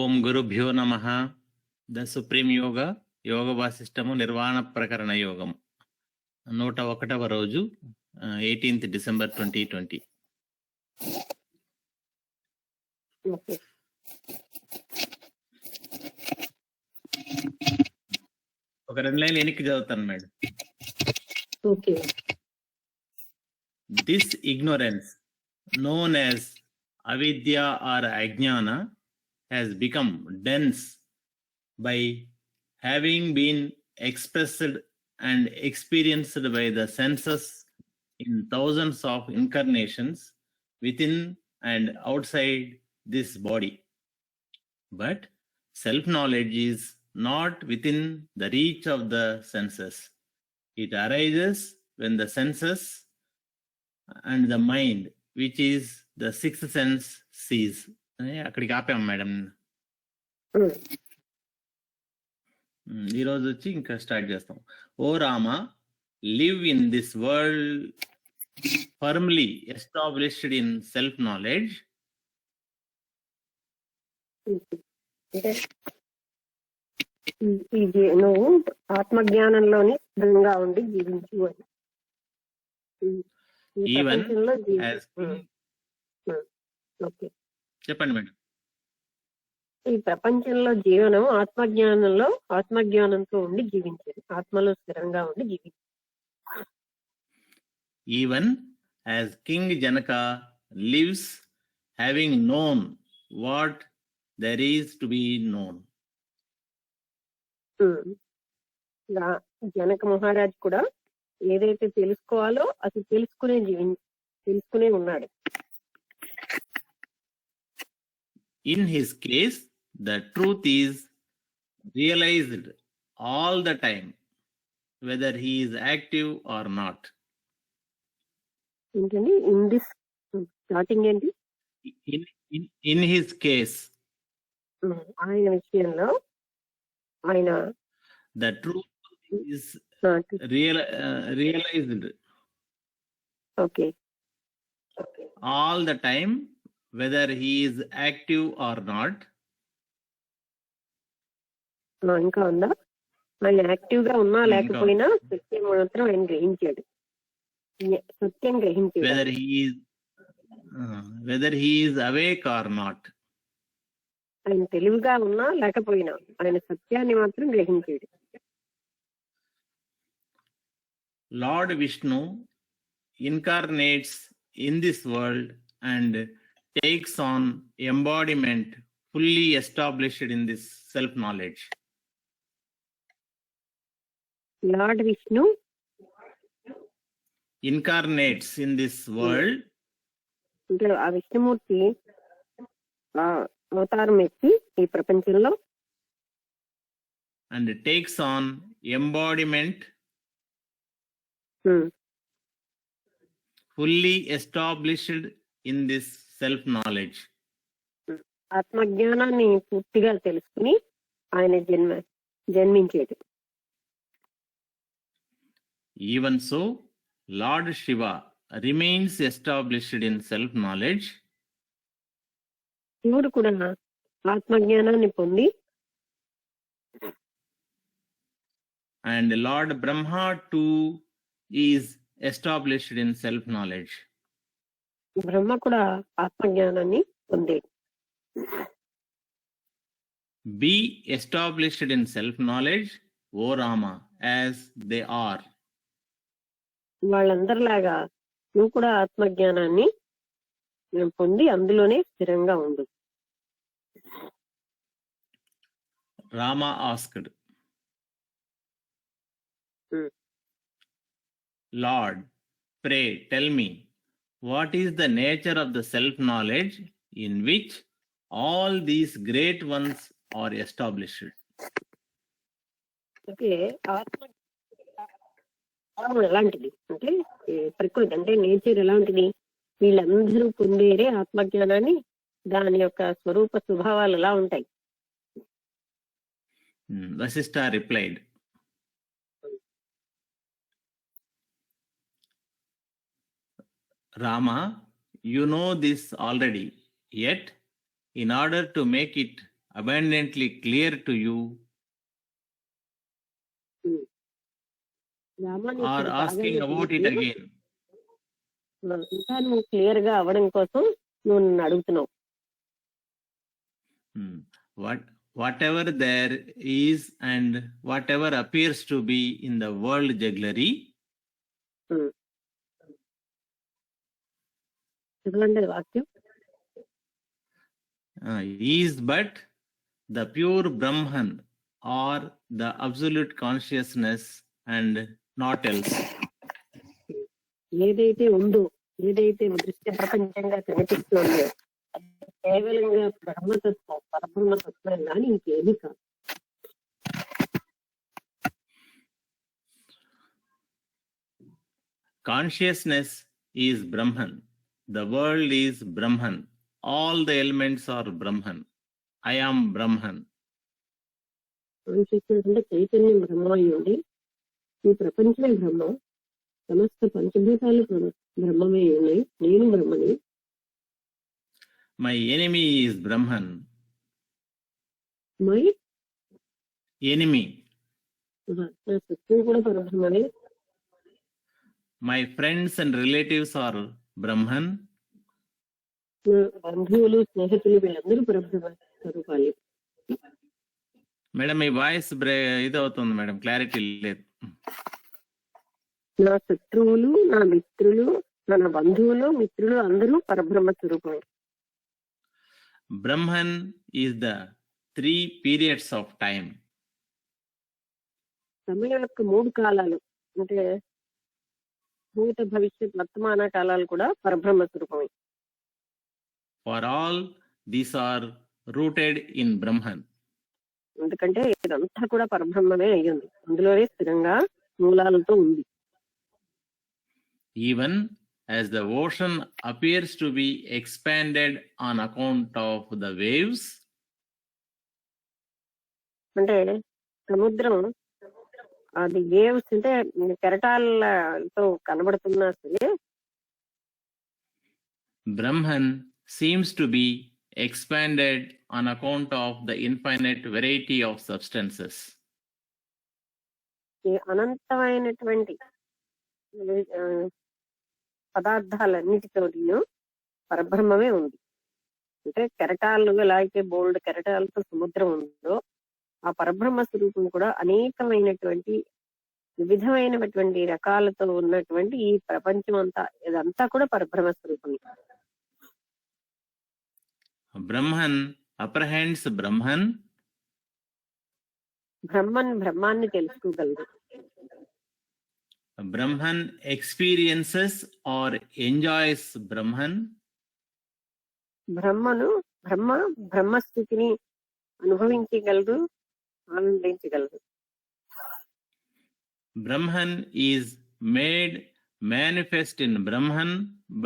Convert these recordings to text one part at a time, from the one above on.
ఓం గురుభ్యో నమః. The supreme yoga yoga Vasishtamu నిర్వాణ ప్రకరణ యోగం 101వ రోజు 18th December 2020. ఓకే. ఒక 2 లైన్లు వెనక్కి చదువుతాను madam. Okay. This ignorance known as avidya or ajnana has become dense by having been expressed and experienced by the senses in thousands of incarnations within and outside this body. But self-knowledge is not within the reach of the senses. It arises when the senses and the mind, which is the sixth sense, sees. అక్కడికి ఆపాం madam. ఈరోజు వచ్చి ఇంకా start చేస్తాం. Oh Rama, live in this world firmly established in self knowledge. నువ్వు ఆత్మజ్ఞానంలోని స్థిరంగా ఉండి జీవించు అని. Even as ఓకే, చెప్పండి మేడం. ఈ ప్రపంచంలో జీవనం ఆత్మజ్ఞానంతో ఉండి జీవించేది, ఆత్మలో స్థిరంగా ఉండి జీవించేది. Even as King Janaka lives having known what there is to be known. Janaka Maharaj కూడా ఏదైతే తెలుసుకోవాలో అది తెలుసుకునే ఉన్నాడు. In his case, the truth is realized all the time, whether he is active or not. ఏంటండి ఇన్ దిస్ స్టార్టింగ్ ఏంటి? In his case, ఆయన విషయంలో ఆయన the truth is realized okay all the time, whether he is active or not. ఇంకా ఉందా? ఆయన active గా ఉన్నా లేకపోయినా సత్యం మాత్రం ఆయన గ్రహించాడు. సత్యం గ్రహించాడు. whether he is awake or not. ఆయన తెలివిగా ఉన్నా లేకపోయినా ఆయన సత్యాన్ని మాత్రం గ్రహించాడు. Lord Vishnu incarnates in this world and takes on embodiment fully established in this self-knowledge. Lord Vishnu incarnates in this world అంటే ఆ విష్ణుమూర్తి అవతారం ఎత్తి ఈ ప్రపంచంలో and takes on embodiment fully established in this self-knowledge. ఆత్మజ్ఞానాన్ని పూర్తిగా తెలుసుకుని ఆయన జన్మించేది. Even so, Lord Shiva remains established in self-knowledge. శివుడు కూడా ఆత్మజ్ఞానాన్ని పొంది and Lord Brahma too is established in self-knowledge. బ్రహ్మ కూడా ఆత్మజ్ఞానాన్ని పొందేది. Be established in self-knowledge, O Rama, as they are. వాళ్ళందరిలాగా నువ్వు కూడా ఆత్మజ్ఞానాన్ని పొంది అందులోనే స్థిరంగా ఉండు. Rama asked, Lord, pray tell me, what is the nature of the self-knowledge in which all these great ones are established? Okay, ఆత్మ ఎలాంటిది అంటే ప్రకృతి అంటే నేచర్ ఎలాంటిది? వీళ్ళందరూ పొందేరే ఆత్మజ్ఞానాన్ని, దాని యొక్క స్వరూప స్వభావాలు ఎలా ఉంటాయి? Vasishtha replied, Rama, you know this already. Yet, in order to make it abundantly clear to you, రామాన్ని or ఇప్పుడు బాగా asking about it తెలిసి, again. ఇంకా నువ్వు క్లియర్ గా అవ్వడం కోసం నువ్వు నన్ను అడుగుతున్నావు. Whatever there is and whatever appears to be in the world jugglery, చదవండి వాక్యం. is but the pure Brahman or the absolute consciousness and not else. ఏదైతే ఉందో, ఏదైతే దృశ్య ప్రపంచంగా కనిపిస్తుందో కేవలంగా బ్రహ్మతత్వం, పరబ్రహ్మతత్వం కానీ ఇంకేమీ కాదు. Consciousness is Brahman. The world is Brahman. All the elements are Brahman. I am Brahman. Consciousness అంటే చైతన్యం బ్రహ్మ అయ్యండి. ఈ ప్రపంచమే బ్రహ్మ, సమస్త పంచభూతాలు బ్రహ్మమే ఉన్నాయి. నేను బ్రహ్మని. My enemy is Brahman. My Enemy. నా శత్రువు కూడా పరబ్రహ్మనే. My friends and relatives are Brahman. నా బంధువులు, స్నేహితులు వీళ్ళందరూ పరబ్రహ్మ స్వరూపాలు. మేడం, మీ వాయిస్ ఇది అవుతుంది మేడం, క్లారిటీ లేదు. నా శత్రువులు, నా మిత్రులు, నా బంధువులు, మిత్రులు అందరూ పరబ్రహ్మ స్వరూపమే. Brahman is the 3 periods of time. సమయం యొక్క 3 కాలాలు అంటే భూత, భవిష్యత్, వర్తమాన కాలాలు కూడా పరబ్రహ్మ స్వరూపమే. For all these are rooted in Brahman. ఎందుకంటే ఇదంతా కూడా పరబ్రహ్మమే అయ్యింది, అందులోనే స్థిరంగా మూలాలతో ఉంది. Even as the ocean appears to be expanded on account of the waves, అంటే సముద్రం అది వేవ్స్ అంటే కెరటాలతో కనబడుతున్నా సరే, Brahman seems to be expanded on account of the infinite variety of substances. ఈ అనంతమైనటువంటి పదార్థాలన్నిటితో పరబ్రహ్మమే ఉంది. అంటే కెరటాలు ఎలా అయితే బోల్డ్ కెరటాలతో సముద్రం ఉందో, ఆ పరబ్రహ్మ స్వరూపం కూడా అనేకమైనటువంటి వివిధమైనటువంటి రకాలతో ఉన్నటువంటి ఈ ప్రపంచం అంతా, ఇదంతా కూడా పరబ్రహ్మ స్వరూపమే. Brahman apprehends Brahman. బ్రహ్మాన్ని తెలుసుకోగలదు. Brahman experiences or enjoys Brahman. బ్రహ్మస్థితిని అనుభవించగలదు, ఆనందించగలదు. Brahman is made manifest in Brahman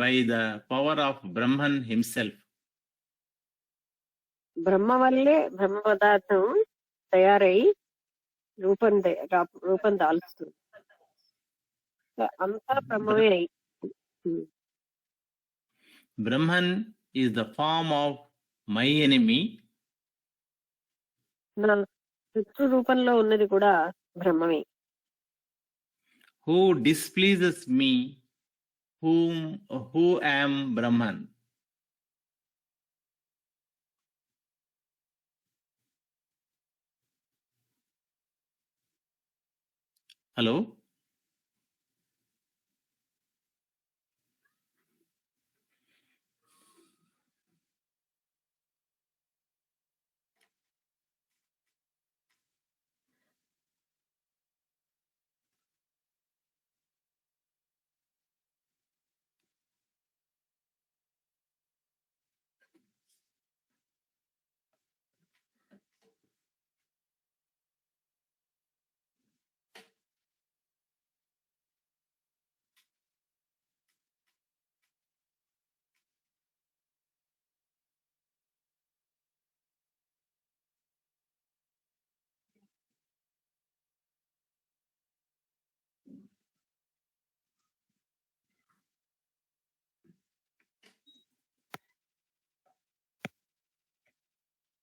by the power of Brahman himself. బ్రహ్మ వల్లే బ్రహ్మ పదార్థం తయారై రూపం దాల్చుతుంది. అంతా బ్రహ్మమే అయి. Brahman is the form of my enemy. నా శత్రు రూపంలో ఉన్నది కూడా బ్రహ్మమే. Who displeases me, who am Brahman. Hello.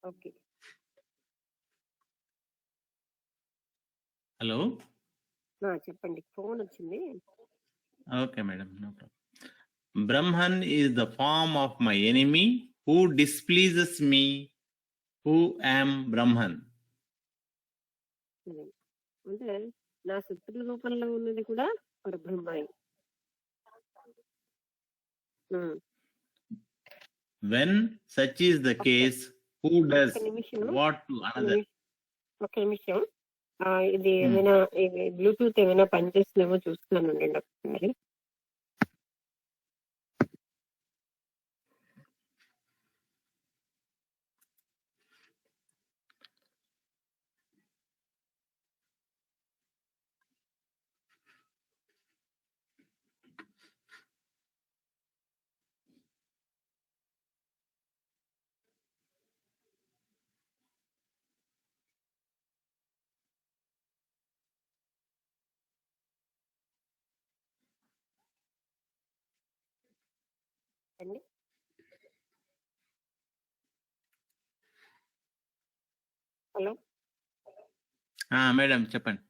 Okay. Hello. చెప్పండి. ఫోన్ వచ్చింది. Okay, madam. No problem. Brahman is the form of my enemy who displeases me, who am Brahman. ఉమ్. అంటే నా శత్రు రూపంలో ఉన్నది కూడా పరబ్రహ్మే. ఉమ్. When such is the case, who does ఒక్క నిమిషం. what to another? ఒక్క నిమిషం. ఇది Hmm. ఏమైనా బ్లూటూత్ ఏమైనా పనిచేస్తుందేమో చూస్తున్నాను అండి ఒకసారి. అండి హలో. Madam, చెప్పండి.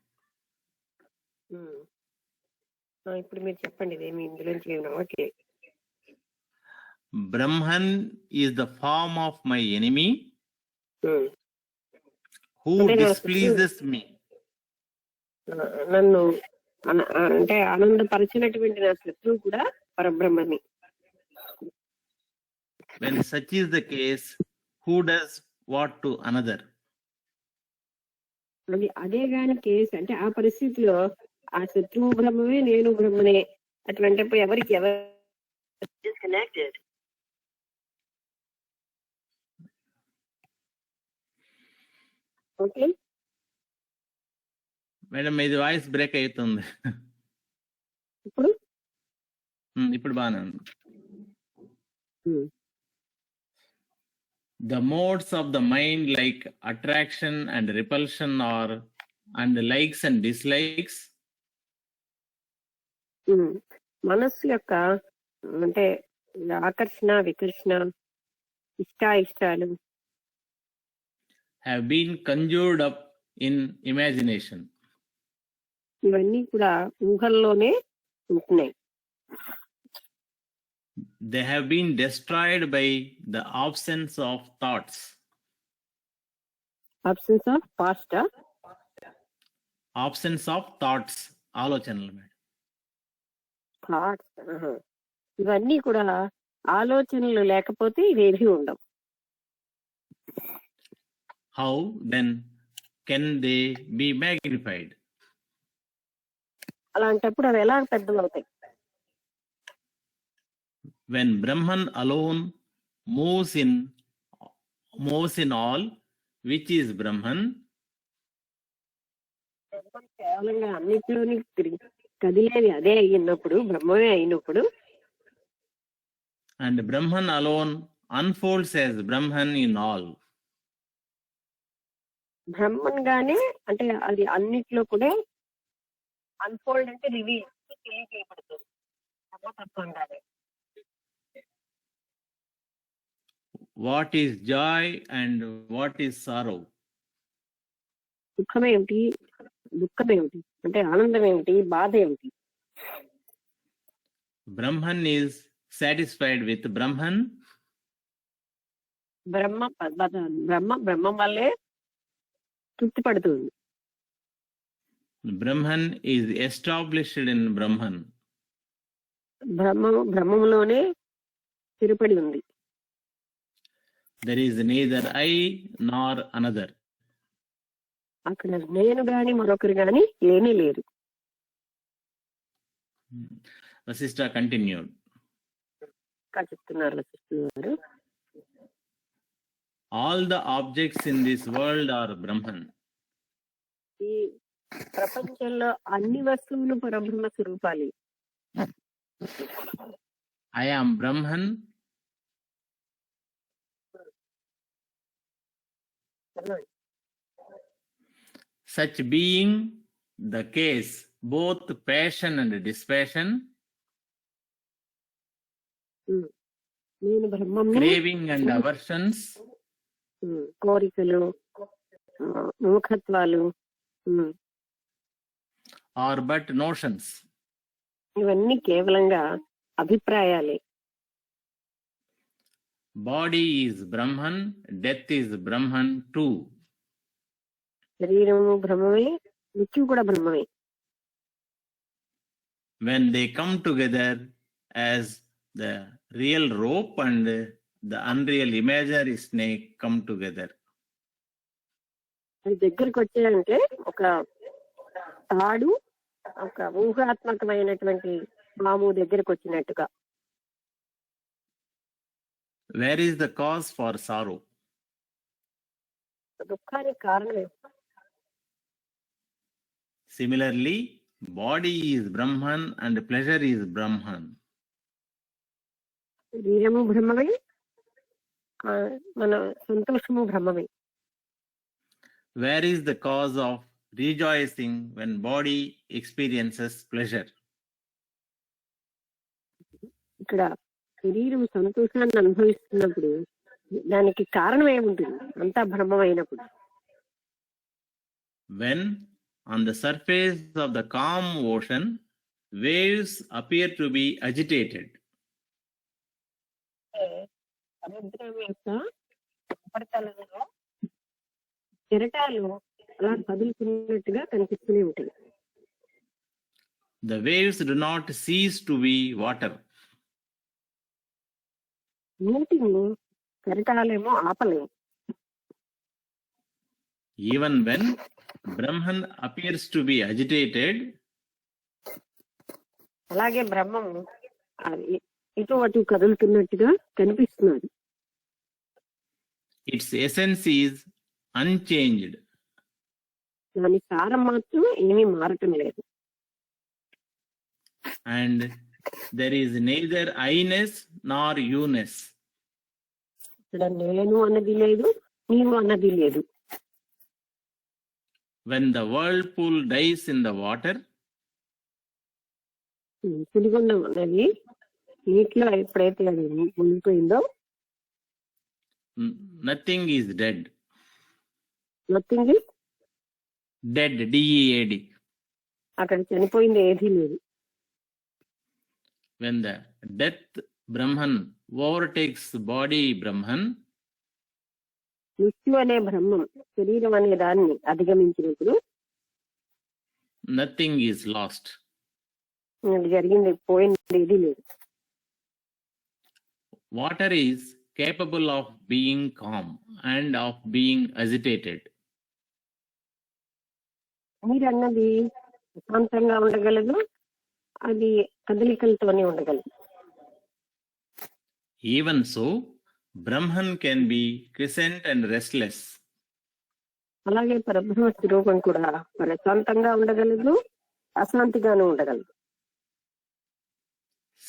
ఇప్పుడు మీరు చెప్పండి. ఇదేమి ఇందులోంచి ఏమైనా okay. Brahman is the form of my enemy um. who అంటే నా displeases me. నన్ను అంటే ఆనందపరిచినటువంటి నా శత్రువు కూడా పరబ్రహ్మని. When such is the case, who does what to another? అదే గాని కేసు అంటే ఆ పరిస్థితిలో ఆ శత్రువు బ్రహ్మమే, నేను బ్రహ్మనే. అట్లాంటప్పుడు ఎవరికి ఎవరు డిస్కనెక్టెడ్. ఓకే మేడం, ఇది వాయిస్ బ్రేక్ అవుతుంది. ఇప్పుడు ఇప్పుడు బాగానే ఉంది. The modes of the mind like attraction and repulsion are and likes and dislikes. మనస్సు యొక్క అంటే ఆకర్షణ, వికర్షణ, ఇష్టాయిష్టాలు have been conjured up in imagination. ఇవన్నీ కూడా ఊహల్లోనే ఉంటున్నాయి. They have been destroyed by the absence of thoughts. Absence of past. Absence of thoughts. ఆలోచనలు madam. Thoughts. ఇవన్నీ కూడా ఆలోచనలు లేకపోతే ఇవేవి ఉండవు. How then can they be magnified? అలాంటప్పుడు అవి ఎలా పెద్దవవుతాయి? When Brahman alone moves in all, which is Brahman. కేవలంగా అన్నిటిలోని కదిలేది అదే అయినప్పుడు, బ్రహ్మమే అయినప్పుడు. And Brahman alone unfolds as Brahman in all. Brahman గానే అంటే అది అన్నిట్లో కూడా అన్ఫోల్డ్ అంటే రివీల్ తెలియజేయబడుతుంది. బ్రహ్మతత్వంగానే. What is joy and what is sorrow? సుఖమేమిటి, దుఃఖమేమిటి, అంటే ఆనందం ఏమిటి, బాధ ఏమిటి? Brahman is satisfied with Brahman. బ్రహ్మం వల్లే తృప్తి పడుతుంది. Brahman is established in Brahman. బ్రహ్మంలోనే స్థిరపడి ఉంది. There is neither I nor another. అక్కడ నేను గాని మరొకరు గాని ఏమీ లేరు. Vasishtha continued. చెప్తున్నారు వశిష్ఠులు. All the objects in this world are Brahman. ఈ ప్రపంచంలో అన్ని వస్తువులు పరబ్రహ్మ స్వరూపాలు. I am Brahman. Such being the case, both passion and dispassion, నేను బ్రహ్మంని, craving and aversions, కోరికలు, మూఖత్వాలు, are but notions. ఇవన్నీ కేవలంగా అభిప్రాయాలే. Body is Brahman, death is Brahman too. శరీరము బ్రహ్మమే, మృత్యు కూడా బ్రహ్మమే. When they come together as the real rope and the unreal imaginary snake come together. అది దగ్గరికి వచ్చాయంటే ఒక తాడు, ఒక ఊహాత్మకమైనటువంటి పాము దగ్గరికి వచ్చినట్టుగా. Where is the cause for sorrow? దుఃఖానికి కారణం ఏంటి? Similarly, body is Brahman and pleasure is Brahman. శరీరము బ్రహ్మమే, మన సంతోషము బ్రహ్మమే. Where is the cause of rejoicing when body experiences pleasure? ఇక్కడ శరీరం సంతోషాన్ని అనుభవిస్తున్నప్పుడు దానికి కారణం ఏముంటుంది? అంతా బ్రహ్మమైనప్పుడు. When on the surface of the calm ocean, waves appear to be agitated. సముద్రం యొక్క ఉపరితలంలో కెరటాలు అలా కదులుతున్నట్టుగా కనిపిస్తూనే ఉంటాయి. The waves do not cease to be water. నీటిని కెరటాలేమో ఆపలేవు. Even when Brahman appears to be agitated, అలాగే బ్రహ్మం ఇటు అటు కదులుతున్నట్టుగా కనిపిస్తున్నది. its essence is unchanged. దాని సారం మాత్రం ఏమీ మారటం లేదు. And there is neither I-ness nor you-ness. ఇక్కడ నేను అన్నది లేదు, నీవు అన్నది లేదు. When the whirlpool dies in the water, సుడిగుండం అన్నది నీటిలో ఎప్పుడైతే అది మునిగిపోయిందో, nothing is dead. Nothing is Dead, D-E-A-D. అక్కడ చనిపోయింది ఏదీ లేదు. When the death Brahman overtakes body Brahman, మృత్యు అనే బ్రహ్మం శరీరం అనే దాన్ని అధిగమించినప్పుడు nothing is lost. అది జరిగింది, పోయింది ఏదీ లేదు. Water is capable of being calm and of being agitated. నీరు అన్నది ప్రశాంతంగా ఉండగలదు, అది కదలికలతోనే ఉండగలదు. Even so, Brahman can be quiescent and restless. అలాగే పరబ్రహ్మ స్వరూపం కూడా ప్రశాంతంగా ఉండగలదు, అశాంతిగాను ఉండగలదు.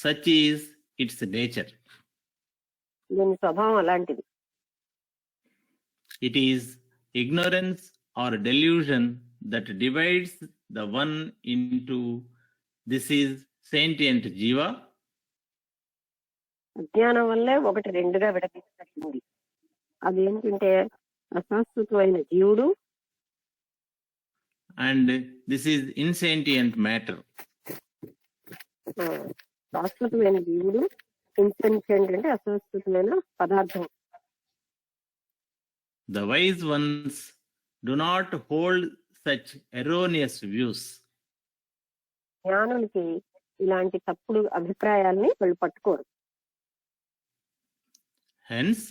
Such is its nature. దీని స్వభావం అలాంటిది. It is ignorance or delusion that divides the one into this is sentient jiva, అజ్ఞానం వల్లే ఒకటి రెండుగా విడదీస్తుంది. అదేంటంటే అశాశ్వతమైన జీవుడు, and this is insentient matter. శాశ్వతమైన జీవుడు, ఇన్సెంటియంట్ అంటే అశాశ్వతమైన పదార్థం. The wise ones do not hold such erroneous views. జ్ఞానులకి ఇలాంటి తప్పుడు అభిప్రాయాల్ని వాళ్ళు పట్టుకోరు. Hence,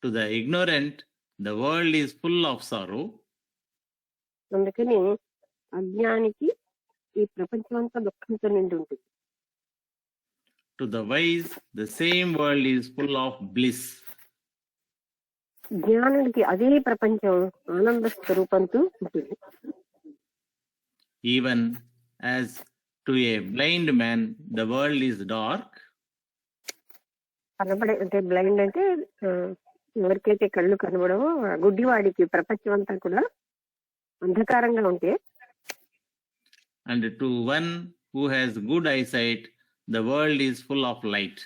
to the ignorant, the world is full of sorrow. అందుకని అజ్ఞానికి ఈ ప్రపంచం అంతా దుఃఖంతో నిండి ఉంటుంది. To the wise, the same world is full of bliss. జ్ఞానుడికి అదే ప్రపంచం ఆనంద స్వరూపంతో ఉంటుంది. Even as to a blind man, the world is dark. కనబడే అంటే బ్లైండ్ అంటే ఎవరికైతే కళ్ళు కనబడవో గుడ్డివాడికి ప్రపంచం అంతా కూడా అంధకారంగా ఉంటే, And to one who has good eyesight, the world is full of light.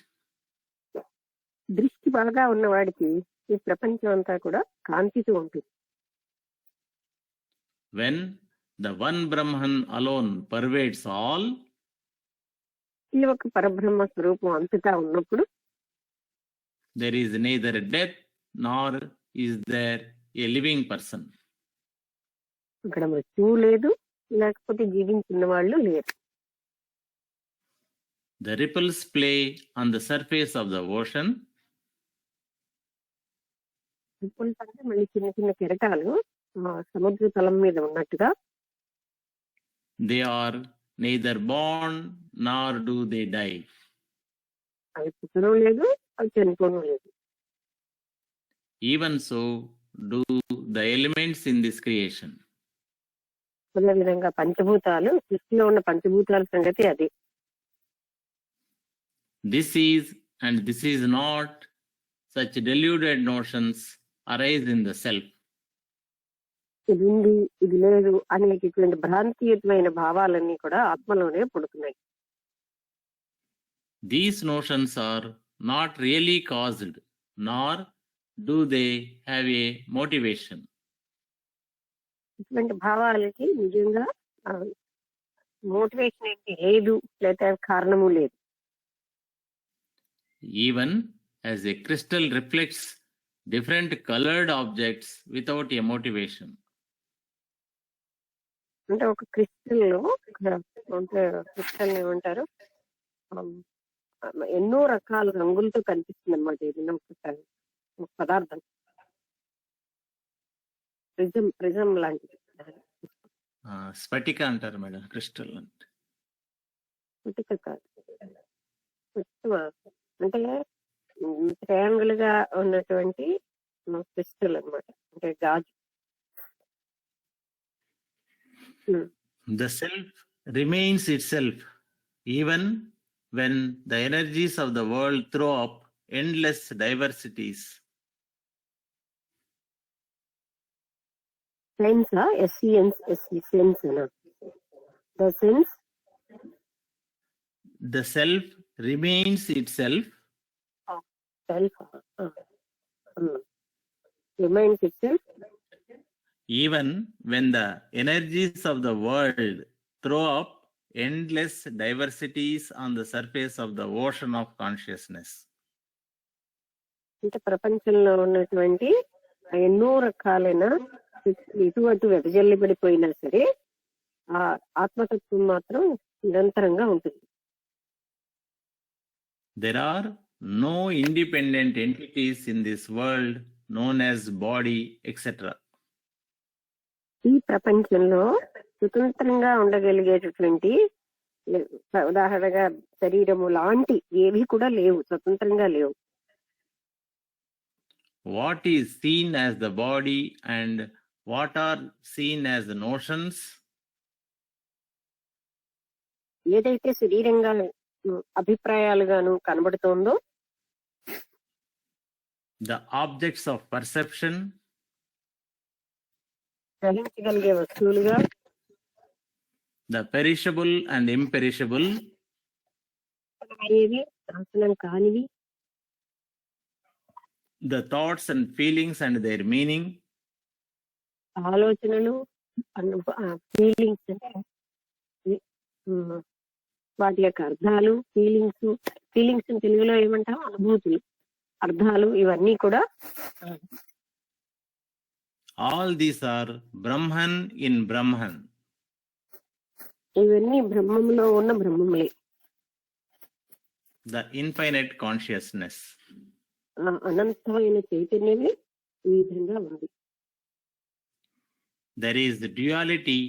దృష్టి బాగా ఉన్నవాడికి ఈ ప్రపంచం అంతా కూడా కాంతితో ఉంటుంది. When the one Brahman alone pervades all, ఈ ఒక పరబ్రహ్మ స్వరూపం అంతటా ఉన్నప్పుడు there is neither death nor is there a living person. అక్కడ మృత్యువు లేదు, లేకపోతే జీవించిన వాళ్ళు లేరు. The ripples play on the surface of the ocean. Ripples అంటే మళ్ళీ చిన్న చిన్న కెరటాలు సముద్ర తలం మీద ఉన్నట్టుగా They are neither born nor do they die. అవి పుట్టడం లేదు, అవి చనిపోవడం లేదు. Even so do the elements in this creation. అదే విధంగా పంచభూతాలు, సృష్టిలో ఉన్న పంచభూతాల సంగతి అదే. This is and this is not, such deluded notions arise in the self. ఇది ఉంది, ఇది లేదు అనేటటువంటి భ్రాంతియుతమైన భావాలన్నీ కూడా ఆత్మలోనే పుడుతున్నాయి. These notions are not really caused, nor do they have a motivation. ఇటువంటి భావాలకి నిజంగా మోటివేషన్ ఏంటి లేదు, లేదా కారణము లేదు. Even as a crystal reflects different colored objects without a motivation. అంటే ఒక క్రిస్టల్ లో అంటే క్రిస్టల్ ఏమంటారు, ఎన్నో రకాల రంగులతో కనిపిస్తుంది అనమాట. ఏదైనా ఒక పదార్థం ప్రిజం లాంటిది. స్ఫటిక అంటారు మేడం, క్రిస్టల్ అంటే. స్ఫటిక కాదు, అంటే ట్రయాంగిల్ గా ఉన్నటువంటి క్రిస్టల్ అన్నమాట, అంటే గాజు. The self remains itself even when the energies of the world throw up endless diversities. Sense sense the sense The self remains itself self remains it self even when the energies of the world throw up endless diversities on the surface of the ocean of consciousness. అంటే ప్రపంచంలో ఉన్నటువంటి ఎన్నో రకాలైన ఇటు అటు వెదజల్లి పడిపోయినా సరే ఆ ఆత్మతత్వం మాత్రం నిరంతరంగా ఉంటుంది. There are no independent entities in this world known as body, etc. ఈ ప్రపంచంలో స్వతంత్రంగా ఉండగలిగేటటువంటి ఉదాహరణగా శరీరము లాంటి ఏవి కూడా లేవు, స్వతంత్రంగా లేవు. What is seen as the body and what are seen as the notions? ఏదైతే శరీరంగా అభిప్రాయాలుగాను కనబడుతోందో, The objects of perception, గ్రహించగలిగే వస్తువులుగా, the perishable and imperishable, ఏవి నాశనం కానివి, the thoughts and feelings and their meaning, ఆలోచనలు, ఫీలింగ్స్ అంటే వాటి యొక్క అర్థాలు, ఫీలింగ్స్ తెలుగులో ఏమంటాం, అనుభూతులు, అర్థాలు, ఇవన్నీ కూడా all these are Brahman in Brahman. ఇవన్నీ బ్రహ్మంలో ఉన్న బ్రహ్మములే, The infinite consciousness. అనంతమైన చైతన్యమే ఈ విధంగా ఉంది. There is duality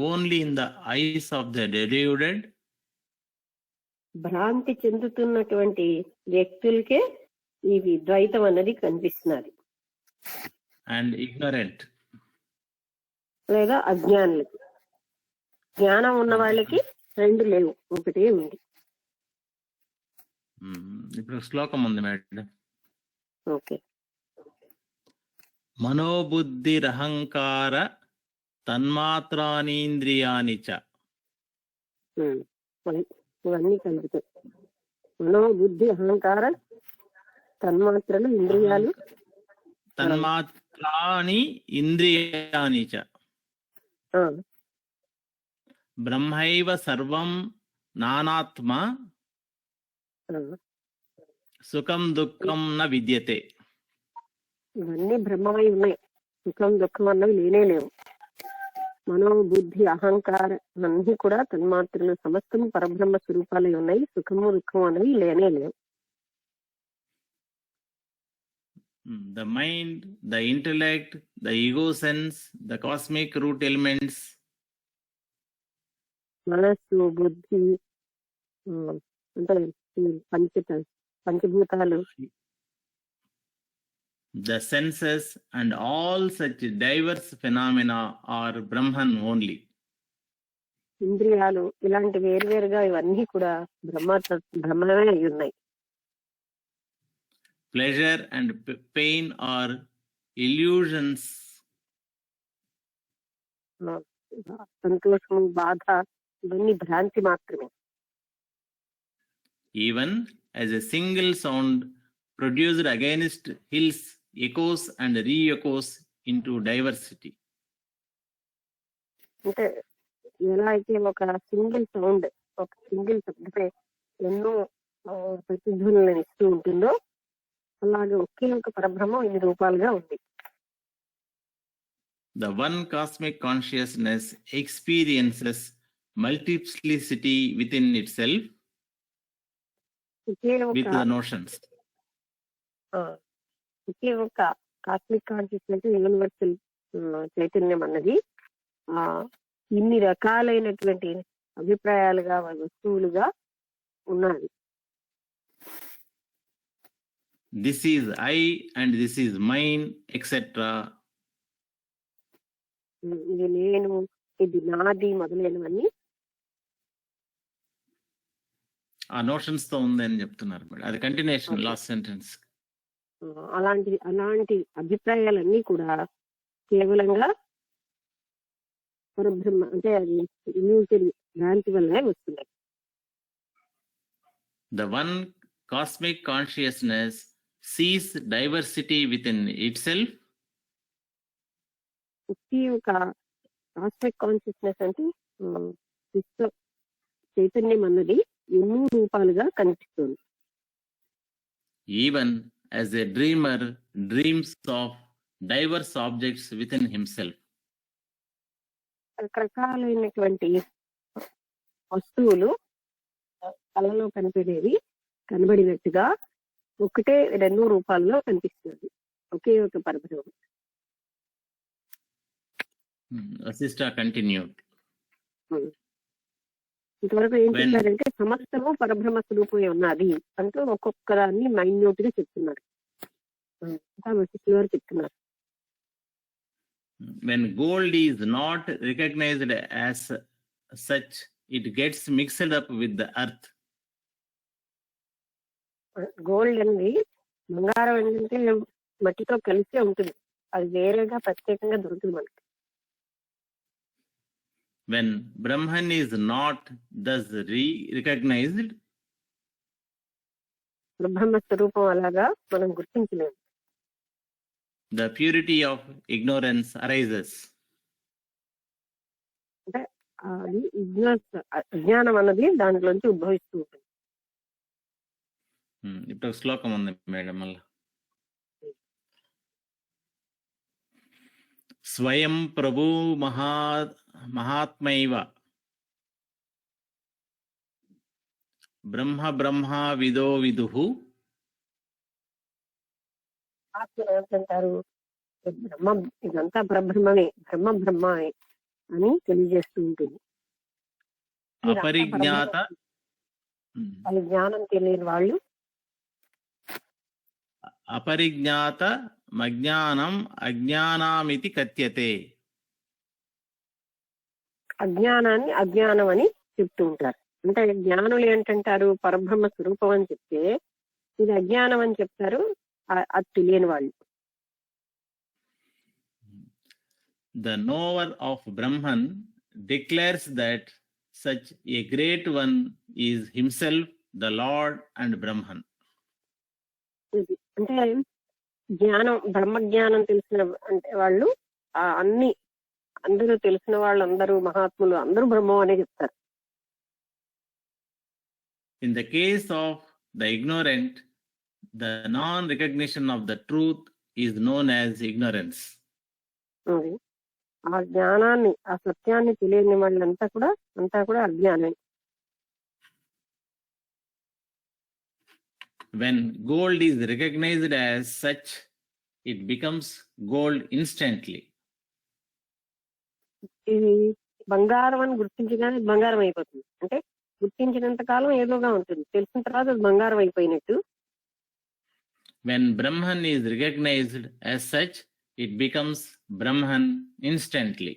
only in the eyes of the deluded. భ్రాంతి చెందుతున్నటువంటి వ్యక్తులకే ఈ ద్వైతం అన్నది కనిపిస్తున్నది, And ignorant. లేదా అజ్ఞానులకి. జ్ఞానం ఉన్న వాళ్ళకి రెండు లేవు, ఒకటే ఉంది. ఇప్పుడు శ్లోకం ఉంది మేడం. ఓకే. మనోబుద్ధిరహంకార తన్మాత్రానీంద్రియాని చ. ఇవన్నీ కలుగుతాయి. మనో బుద్ధి అహంకార తన్మాత్రలు ఇంద్రియాలు తన్మాత్రాని ఇంద్రియాని చ ఆ, బ్రహ్మైవ సర్వం నానాత్మ ఆ. సుఖం దుఃఖం న విద్యతే. ఇవన్నీ బ్రహ్మమై ఉన్నాయి. సుఖం దుఃఖం అన్నవి లేనే లేవు. మనో బుద్ధి అహంకారం అన్ని కూడా తన్మాత్రలు సమస్తము పరబ్రహ్మ స్వరూపాలే ఉన్నాయి. సుఖము దుఃఖము అనేవి లేనే లేవు. The mind, the intellect, the ego sense, the cosmic root elements, మనస్సు బుద్ధి అంటే ఈ పంచభూతాలు, the senses, and all such diverse phenomena are Brahman only. ఇంద్రియాలు ఇలాంటి వేరువేరుగా ఇవన్నీ కూడా బ్రహ్మమే అయి ఉన్నాయి. Pleasure and pain are illusions. సంతోషం బాధ ఇవన్నీ భ్రాంతి మాత్రమే. Even as a single sound produced against hills echoes and re-echoes into diversity. అంటే ఎలా అయితే ఒక సింగిల్ సౌండ్, ఒక సింగిల్ శబ్దమే ఎన్నో ప్రతిధ్వనులను ఇస్తూ ఉంటుందో అలాగే ఒకే ఒక పరబ్రహ్మం ఇన్ని రూపాలుగా ఉంది. The one cosmic consciousness experiences multiplicity within itself okay with ఒక the notions. ఒకే ఒక కాస్మిక్ కాన్షియస్నెస్ యూనివర్సల్ చైతన్యం అన్నది ఇన్ని రకాలైనటువంటి అభిప్రాయాలుగా వస్తువులుగా ఉన్నది. This is I and this is mine, etc. ఇది నేను, ఇది నాది మొదలైనవన్నీ ఆ నోషన్స్ తో ఉంది అని చెప్తున్నారు మేడం. అది కంటిన్యూషన్ లాస్ట్ సెంటెన్స్. అలాంటి అభిప్రాయాలన్నీ కూడా కేవలంగా పరబ్రహ్మ అంటే అది ఇల్యూజన్ భ్రాంతి వల్లనే వస్తున్నాయి. The one cosmic consciousness sees diversity within itself. ఒకే ఒక కాస్మిక్ కాన్షియస్నెస్ అంటే విశ్వ చైతన్యం అన్నది ఎన్నో రూపాలుగా కనిపిస్తుంది. Even as a dreamer dreams of diverse objects within himself. రకరకాలైనటువంటి వస్తువులు కళలో కనబడినట్టుగా ఒకటే ఎన్నో రూపాల్లో కనిపిస్తుంది ఒకే ఒక పరబ్రహ్మం. Vasishtha continued. ఇంతవరకు ఏం చెప్పారంటే సమస్తము పరబ్రహ్మ స్వరూపమే ఉన్నది అంటూ ఒక్కొక్క దాన్ని మైన్యూట్ గా చెప్తున్నారు. వశిష్ఠుల వారు చెప్తున్నారు. When gold is not recognized as such, it gets mixed up with the earth. Gold అనేది బంగారం ఏంటంటే మట్టితో కలిసే ఉంటుంది, అది వేరేగా ప్రత్యేకంగా దొరుకుతుంది మనకి. When Brahman is not thus recognized, బ్రహ్మ స్వరూపం అలాగా మనం గుర్తించలేము. the purity of ignorance arises. అంటే అది అజ్ఞానం అన్నది దాంట్లోంచి ఉద్భవిస్తూ ఉంటుంది. ఇప్పుడు శ్లోకం ఉంది మేడం మళ్ళా. స్వయం ప్రభు మహాత్మైవ బ్రహ్మ బ్రహ్మ విదో విదుః. ఆత్మ ఏమంటారు? బ్రహ్మ, ఇదంతా పరబ్రహ్మమే, బ్రహ్మమే అని తెలియజేస్తూ ఉంటుంది. అపరిజ్ఞాత వాళ్ళ జ్ఞానం తెలియని వాళ్ళు అపరిజ్ఞాత మజ్ఞానం అజ్ఞానామితి కథ్యతే. అజ్ఞానాన్ని అజ్ఞానం అని చెప్తూ ఉంటారు. అంటే జ్ఞానులు ఏంటంటారు? పరబ్రహ్మ స్వరూపం అని చెప్తే ఇది అజ్ఞానం అని చెప్తారు, అది తెలియని వాళ్ళు. The knower of Brahman declares that such a great one is himself the Lord and Brahman. అంటే జ్ఞానం, బ్రహ్మ జ్ఞానం తెలిసిన అంటే వాళ్ళు అందరూ తెలిసిన వాళ్ళందరూ మహాత్ములు అందరూ బ్రహ్మం అనే చెప్తారు. In the case of the ignorant, the non-recognition of the truth is known as ignorance. అది ఆ జ్ఞానాన్ని, ఆ సత్యాన్ని తెలియని వాళ్ళంతా కూడా అజ్ఞానం. When gold is recognized as such, it becomes gold instantly. ఇది బంగారం అని గుర్తించగానే బంగారం అయిపోతుంది. అంటే గుర్తించినంత కాలం ఏదోగా ఉంటుంది, తెలిసిన తర్వాత అది బంగారం అయిపోయినట్టు. When Brahman is recognized as such, it becomes Brahman instantly.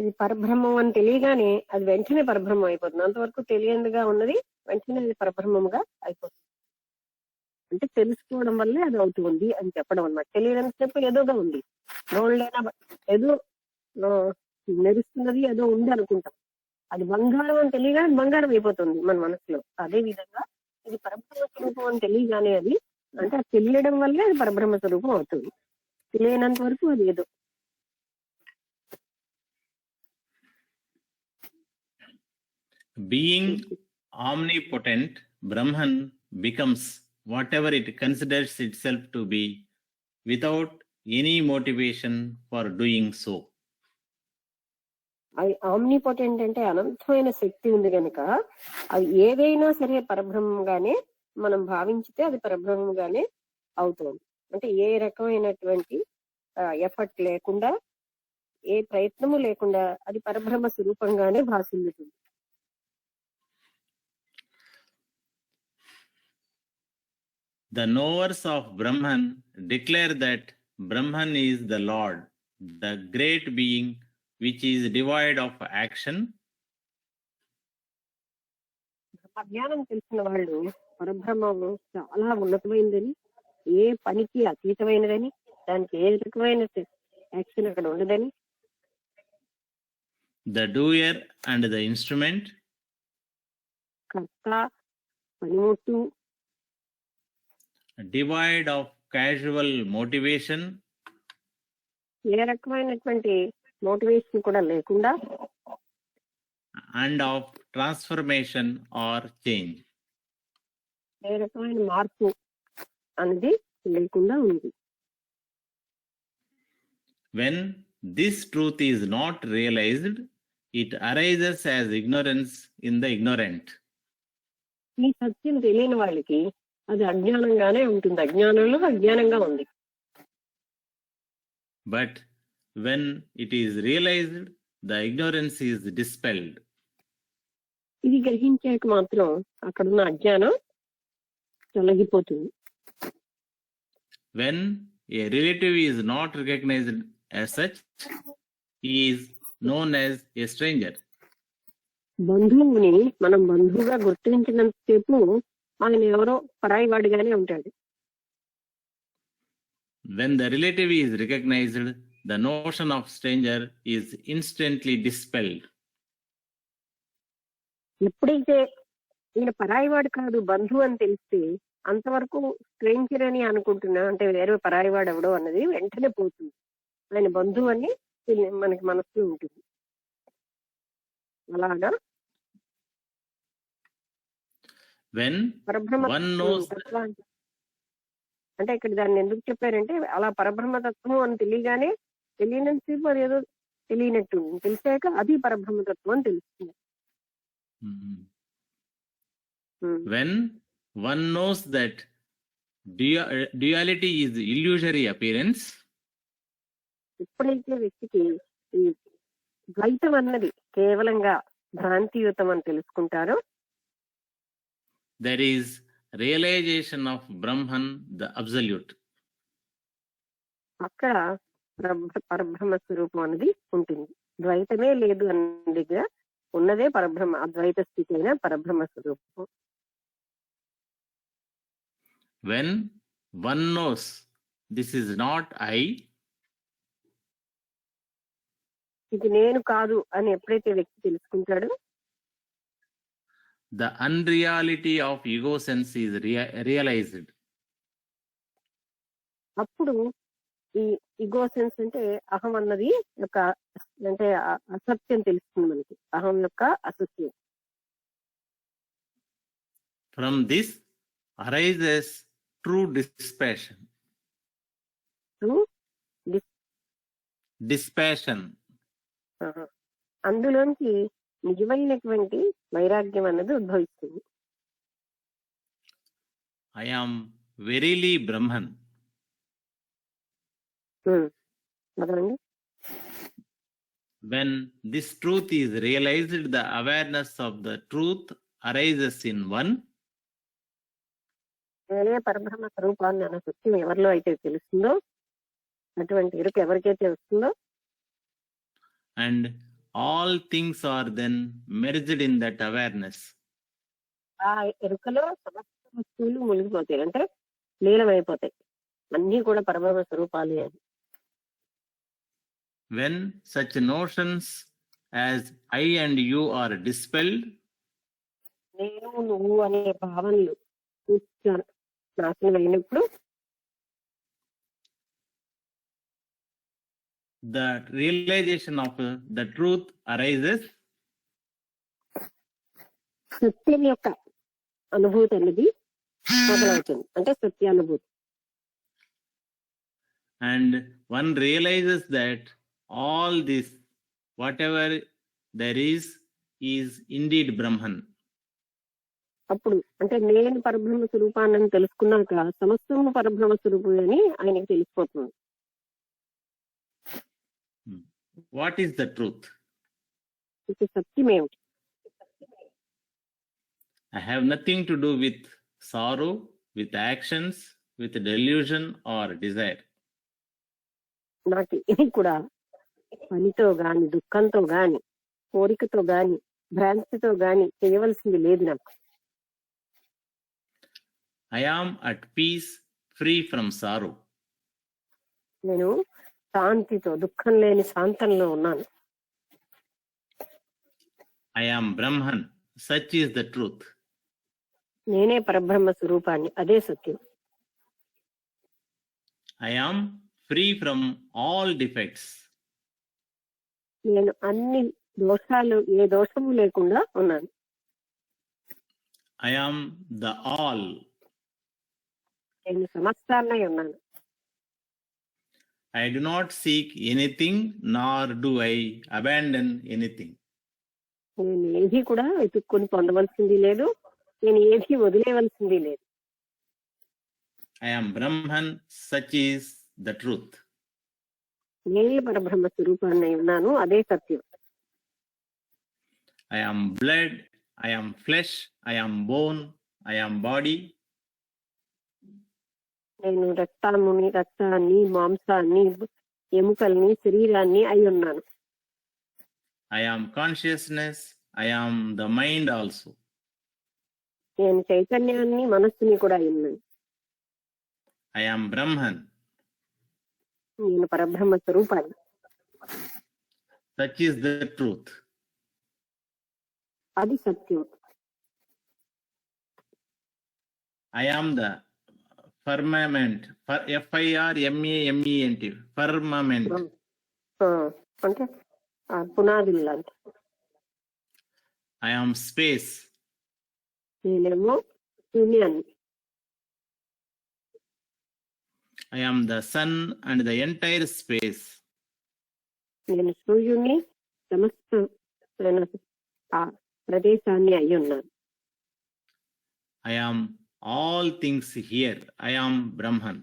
ఇది పరబ్రహ్మం అని తెలియగానే అది వెంటనే పరబ్రహ్మం అయిపోతుంది. అంతవరకు తెలియదుగా ఉన్నది వెంటనే అది పరబ్రహ్మముగా అయిపోతుంది. అంటే తెలుసుకోవడం వల్లే అది అవుతుంది అని చెప్పడం అన్నమాట. తెలియనంతసేపు ఏదోగా ఉంది, గోల్డ్ అయినా ఏదో మెరుస్తున్నది, ఏదో ఉంది అనుకుంటాం. అది బంగారం అని తెలియగానే బంగారం అయిపోతుంది మన మనసులో. అదే విధంగా ఇది పరబ్రహ్మ స్వరూపం అని తెలియగానే అది, అంటే అది తెలియడం వల్లే అది పరబ్రహ్మ స్వరూపం అవుతుంది. తెలియనంత వరకు అది ఏదో. Being omnipotent, Brahman becomes whatever it considers itself to be without any motivation for doing so. అది ఆమ్నిపోటెంట్ అంటే అనంతమైన శక్తి ఉంది కనుక అది ఏదైనా సరే పరబ్రహ్మంగానే మనం భావించితే అది పరబ్రహ్మంగానే అవుతుంది. అంటే ఏ రకమైనటువంటి ఎఫర్ట్ లేకుండా, ఏ ప్రయత్నము లేకుండా అది పరబ్రహ్మ స్వరూపంగానే భాషిల్లుతుంది. The knowers of Brahman declare that Brahman is the Lord, the great being which is devoid of action. జ్ఞానం తెలిసిన వాళ్ళు పరబ్రహ్మము చాలా ఉన్నతమైనదని, ఏ పనికి అతీతమైనదని, దానికి ఏ రకమైన యాక్షన్ అక్కడ ఉండదని. The doer and the instrument, కర్త, పనిముట్టు, devoid of casual motivation, ఏ రకమైనటువంటి మోటివేషన్ కూడా లేకుండా, and of transformation or change. ఏ రకమైన మార్పు అనేది లేకుండా ఉంది. When this truth is not realized, it arises as ignorance in the ignorant. ఈ సత్యం తెలియని వాళ్ళకి అది అజ్ఞానంగానే ఉంటుంది, అజ్ఞానంలో అజ్ఞానంగా ఉంది. But when it is realized, the ignorance is dispelled. ఇది గ్రహించాక మాత్రం అక్కడున్న అజ్ఞానం తొలగిపోతుంది. When a relative is not recognized as such, he is known as a stranger. బంధువుని మనం బంధువుగా గుర్తించినంతసేపు ఆయన ఎవరో పరాయి వాడిగానే ఉంటాడు. When the relative is recognized, the notion of stranger is instantly dispelled. ఎప్పుడైతే ఈయన పరాయివాడు కాదు బంధువు అని తెలిస్తే అంతవరకు స్ట్రేంజర్ అని అనుకుంటున్నా, అంటే వేరే పరాయివాడు ఎవడో అన్నది వెంటనే పోతుంది. ఆయన బంధువు అని మనకి మనసులో ఉంటుంది. అలాగా When పరబ్రహ్మ one knows, అంటే ఇక్కడ దాన్ని ఎందుకు చెప్పారంటే అలా పరబ్రహ్మ తత్వం అని తెలియగానే తెలియనంతసేపు అది ఏదో తెలియనట్టు, తెలిసాక అది పరబ్రహ్మ తత్వం అని తెలుస్తుంది. when one knows that duality is illusory appearance, ఎప్పుడైతే వ్యక్తికి ఈ ద్వైతం అన్నది కేవలంగా భ్రాంతియుతం అని తెలుసుకుంటారో, there is realization of Brahman, the absolute. అక్కడ పరబ్రహ్మ స్వరూపం అనేది ఉంటుంది. ద్వైతమే లేదు అన్నదిగా ఉన్నదే పరబ్రహ్మ, అద్వైత స్థితి అయిన పరబ్రహ్మ స్వరూపం. When one knows this is not I, ఇది నేను కాదు అని ఎప్పుడైతే వ్యక్తి తెలుసుకుంటాడో, the unreality of ego sense is realized. అప్పుడు ఈ ఇగో సెన్స్ అంటే అహం అన్నది యొక్క అంటే అసత్యం తెలుస్తుంది మనకి, అహం యొక్క అసత్యం. From this arises true dispassion. True Dispassion. అందులోంచి నిజమైనటువంటి వైరాగ్యం అన్నది ఉద్భవిస్తుంది. I am verily Brahman. మొదలండి. When this truth is realized, the awareness of the truth arises in one. నేనే పరబ్రహ్మ స్వరూపాన్ని అన్న సత్యం ఎవరిలో అయితే తెలుస్తుందో, అటువంటి ఎరుక ఎవరికైతే వస్తుందో, and all things are then merged in that awareness. ఆ ఎరుకలో సమస్త వస్తువులు మునిగిపోతాయి, అంటే లీలమైపోతాయి. అన్ని కూడా పరబ్రహ్మ స్వరూపాలు అని. When such notions as I and you are dispelled, నేను నువ్వు అనే భావనలు నాశనం అయినప్పుడు the realization of the truth arises. సత్యం యొక్క అనుభూతి అనేది మొదలవుతుంది, అంటే సత్యానుభూతి. And one realizes that all this, whatever there is indeed Brahman. అప్పుడు అంటే నేను పరబ్రహ్మ స్వరూపాన్ని తెలుసుకున్నాక సమస్తము పరబ్రహ్మ స్వరూపం అని ఆయనకి తెలిసిపోతుంది. What is the truth? ఇది సత్యం ఏమిటి? I have nothing to do with sorrow, with actions, with delusion or desire. నాకు ఇది కూడా పనితో గాని, దుఃఖంతో గాని, కోరికతో గాని, భ్రాంతితో గాని చేయవలసింది లేదు. నాకు I am at peace, free from sorrow. నేను శాంతితో, దుఃఖం లేని శాంతంలో ఉన్నాను. I am Brahman, such is the truth. నేనే పరబ్రహ్మ స్వరూపాన్ని, అదే సత్యం. I am free from all defects. నేను అన్ని దోషాలు, ఏ దోషము లేకుండా ఉన్నాను. I am the all. నేను సమస్తాన్నై ఉన్నాను. I do not seek anything, nor do I abandon anything. నేను ఏది కూడా వెతుక్కొని పొందవలసింది లేదు, నేను ఏది వదిలేవలసింది లేదు. I am Brahman, such is the truth. నేనే పరబ్రహ్మ స్వరూపాన్ని ఉన్నాను, అదే సత్యం. I am blood, I am flesh, I am bone, I am body. నేను రక్తాన్ని, మాంసాన్ని, ఎముకల్ని, శరీరాన్ని అయి ఉన్నాను. I am consciousness, I am the mind also. నేను చైతన్యాన్ని, మనస్సుని కూడా అయి ఉన్నాను. I am Brahman. నేను పరబ్రహ్మ స్వరూపాన్ని. Such is the truth. అది సత్యం. I am the firmament, FIRMAMENT, firmament. అంటే పునాదులు లాంటి. I am space. నేనేమో శూన్యాన్ని. I am the sun and the entire space. నేను సూర్యుని, సమస్త ఆ ప్రదేశాన్ని అయి ఉన్నాను. I am all things here. I am Brahman.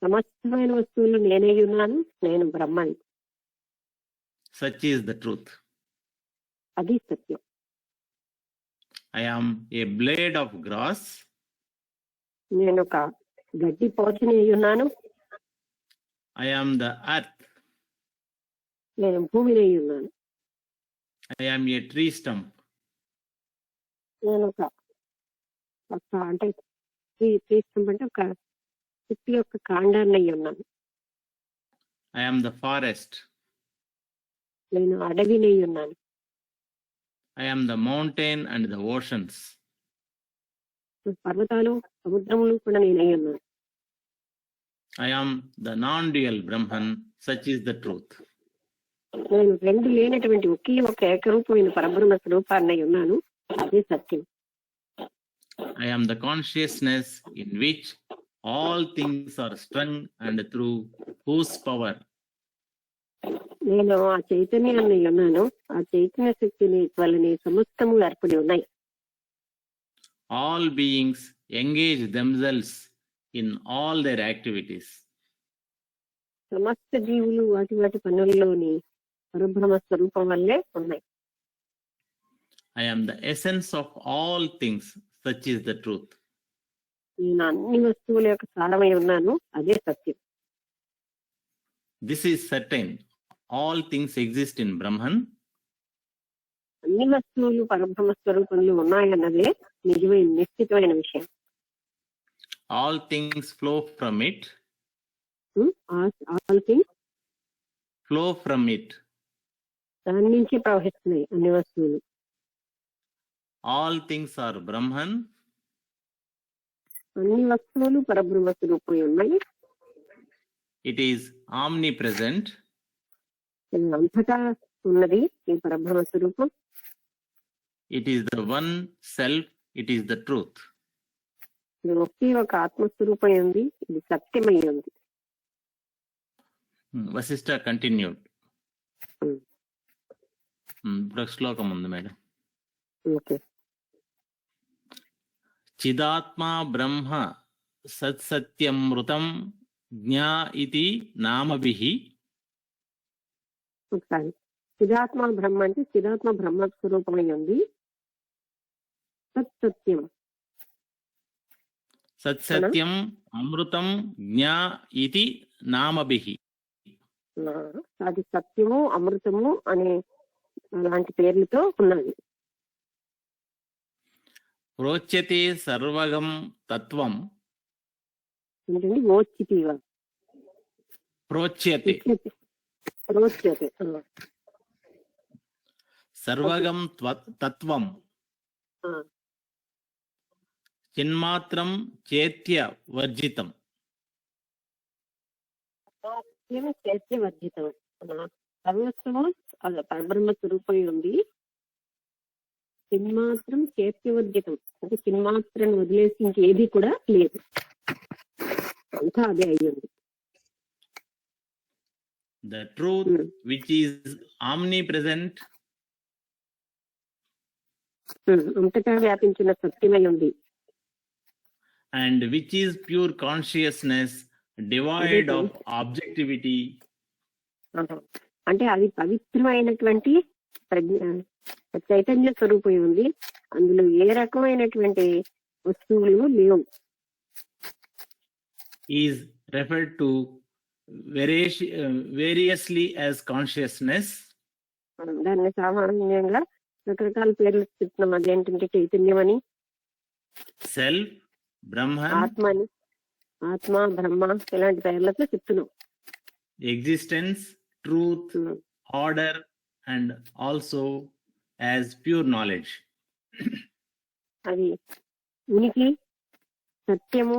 సమస్తమైన వస్తువులు నేనే ఉన్నాను, నేను బ్రహ్మని. Such is the truth. అది సత్యం. I am a blade of grass. నేను ఒక గడ్డి పోచని అయి ఉన్నాను. I am the earth. నేను భూమిని అయి ఉన్నాను. I am a tree stump. నేను ఒక అంటే ట్రీ స్టంప్ అంటే ఒక చెట్టు యొక్క కాండాన్ని అయి ఉన్నాను. I am the forest. నేను అడవిని అయి ఉన్నాను. I am the mountain and the oceans. పర్వతాలు, సముద్రములు కూడా నేను అయి ఉన్నాను. I am the non-dual Brahman, such is the truth. నేను రెండు లేనటువంటి ఒకే ఒక ఏకరూపమైన పరబ్రహ్మ స్వరూపాన్ని ఉన్నాను, అదే సత్యం. I am the consciousness in which all things are strung and through whose power నేను ఆ చైతన్యాన్ని ఉన్నాను, ఆ చైతన్య శక్తిని వలనే సమస్తము ఏర్పడి ఉన్నాయి. all beings engage themselves in all their activities. సమస్త జీవులు వాటి వాటి పనుల్లోని పరబ్రహ్మ స్వరూపం వల్లే ఉన్నాయి. I am the essence of all things, such is the truth. నేను అన్ని వస్తువుల యొక్క సారమై ఉన్నాను, అదే సత్యం. This is certain. All things exist in Brahman. అన్ని వస్తువులు పరబ్రహ్మ స్వరూపంలో ఉన్నాయన్నదే నిజమైన నిశ్చితమైన విషయం. All things flow from it. All things Flow from it. దాని నుంచి ప్రవహిస్తున్నాయి అన్ని వస్తువులు. All things are Brahman. అన్ని వస్తువులు పరబ్రహ్మ స్వరూపమై ఉన్నాయి. It is omnipresent. అంతటా ఉన్నది ఈ పరబ్రహ్మ స్వరూపం. It is the one self. It is the truth. ఇది ఒకే ఒక ఆత్మస్వరూపం ఉంది, ఇది సత్యమై ఉంది. Vasishtha continued. Hmm. ఇప్పుడు శ్లోకం ఉంది మేడం. ఓకే. చిదాత్మా బ్రహ్మ సత్సత్యమృతం జ్ఞా ఇతి నామభిః. ఒకసారి చిదాత్మ బ్రహ్మ అంటే చిదాత్మ బ్రహ్మ స్వరూపమై ఉంది. సత్సత్యం సత్సత్యం అమృతం జ్ఞా ఇతి నామభిః. అది సత్యము అమృతము అనే అలాంటి పేర్లతో ఉన్నది. ప్రోచ్యతే సర్వగం తత్వం. ఏంటండి ఓచితిగా ప్రోచ్యతే రోచ్యతే సర్వగం తత్వం చిన్మాత్రం చేత్య వర్జితం. చైత్యవర్జితం సర్వస్వము పరబ్రహ్మ స్వరూపం ఉంది. చిన్మాత్రం చైత్యవర్జితం అంటే చిన్మాత్రం వదిలేసి ఇంకేది కూడా లేదు, అంతా అదే అయ్యింది. The truth which is omnipresent అంతటా వ్యాపించిన సత్యమై ఉంది. and which is pure consciousness devoid of objectivity. అంటే అది పవిత్రమైనటువంటి చైతన్య స్వరూపం ఉంది, అందులో ఏ రకమైనటువంటి వస్తువులు లేవు. is referred to variously as consciousness. దాన్ని సామాన్యంగా రకరకాల పేర్లు చెప్తున్నాం. అదేంటంటే చైతన్యం అని, self, Brahman, ఆత్మ అని, ఆత్మ బ్రహ్మ ఇలాంటి పేర్లతో చెప్తున్నాం. existence, truth, order, and also as pure knowledge. అది ఉనికి, సత్యము,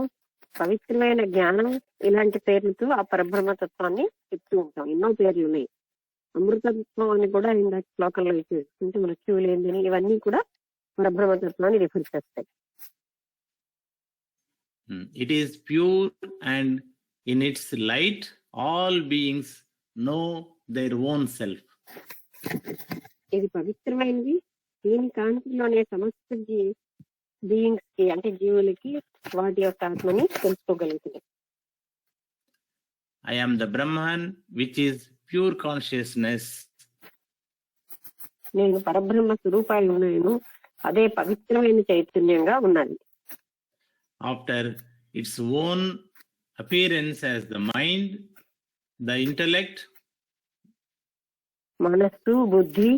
పవిత్రమైన జ్ఞానం ఇలాంటి పేర్లతో ఆ పరబ్రహ్మ తత్వాన్ని చెప్తూ ఉంటాం. ఎన్నో పేర్లు ఉన్నాయి. అమృతత్వం అని కూడా ఇందాక శ్లోకంలో ఇచ్చేస్తుంటే మృత్యువు లేదని, ఇవన్నీ కూడా పరబ్రహ్మ తత్వాన్ని రిఫర్ చేస్తాయి. It is pure and in its light all beings know their own self. ఇది పవిత్రమైనది, దీని కాంతిలోనే సమస్త బీయింగ్స్ కి అంటే జీవులకి వాటి యొక్క ఆత్మని తెలుసుకోగలుగుతుంది. I am the Brahman which is pure consciousness. నేను పరబ్రహ్మ స్వరూపాన్ని ఉన్నాను, అదే పవిత్రమైన చైతన్యంగా ఉన్నది. After its own appearance as the mind, the intellect, మనస్సు, బుద్ధి,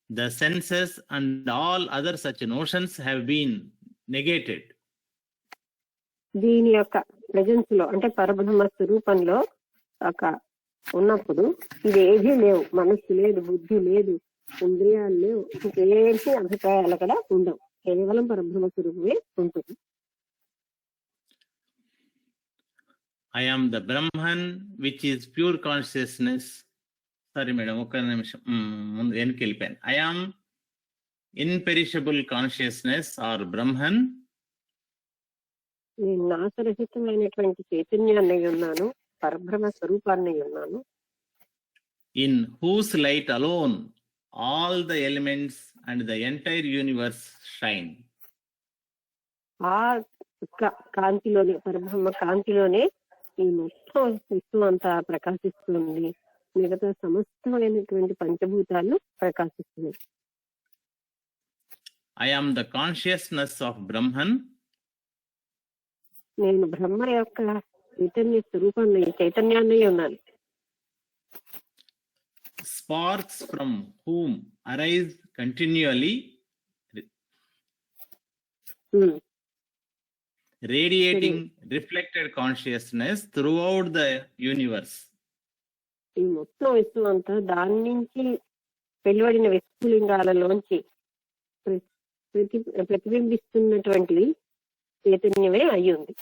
the senses, and all other such notions have been negated. దీని యొక్క ప్రెజెన్స్ లో అంటే పరబ్రహ్మ స్వరూపంలో ఒక ఉన్నప్పుడు ఇది ఏదీ లేవు. మనస్సు లేదు, బుద్ధి లేదు, ఇంద్రియాలు లేవు, ఇంకేంటి అభిప్రాయాలు అక్కడ ఉండవు. కేవలం పరబ్రహ్మ స్వరూపమే ఉంటుంది. I am the Brahman, which is pure consciousness. Sorry, madam, ఒక్క నిమిషం ముందు వెనక్కి వెళ్ళిపోయాను. I am imperishable consciousness or Brahman, నేను నాశరహితమైనటువంటి చైతన్యాన్ని ఉన్నాను, పరబ్రహ్మ స్వరూపాన్ని ఉన్నాను, in whose light alone all the elements and the entire universe shine. ఆ కాంతిలోనే, పరబ్రహ్మ కాంతిలోనే ఈ మొత్తం విశ్వం అంతా ప్రకాశిస్తుంది, మిగతా సమస్తమైనటువంటి పంచభూతాలు ప్రకాశిస్తున్నాయి. I am the consciousness of Brahman, నేను బ్రహ్మ యొక్క చైతన్య స్వరూపాన్ని, చైతన్యాన్ని ఉన్నాను. sparks from whom arise continually, radiating reflected consciousness throughout the universe. ఈ మొత్తం విశ్వం అంతా దాని నుంచి వెలువడిన విస్ఫులింగాలలోంచి ప్రతిబింబిస్తున్నటువంటిది చైతన్యమే అయి ఉంది.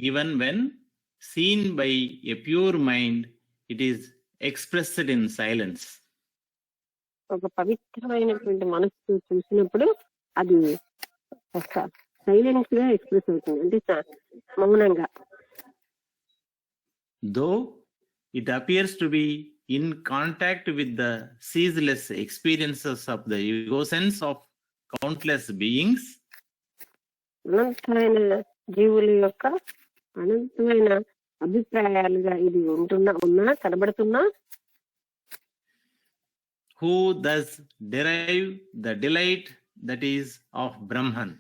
Even when seen by a pure mind, it is expressed in silence. ఒక పవిత్రమైనటువంటి మనస్సు చూసినప్పుడు అది సైలెన్స్ గా ఎక్స్ప్రెస్ అవుతుంది, అంటే మౌనంగా. Though it appears to be in contact with the ceaseless experiences of the ego sense of countless beings, అనంతమైన జీవుల యొక్క అనంతమైన అభిప్రాయాలుగా ఇది ఉన్నా కనబడుతున్నా, who thus derive the delight that is of Brahman.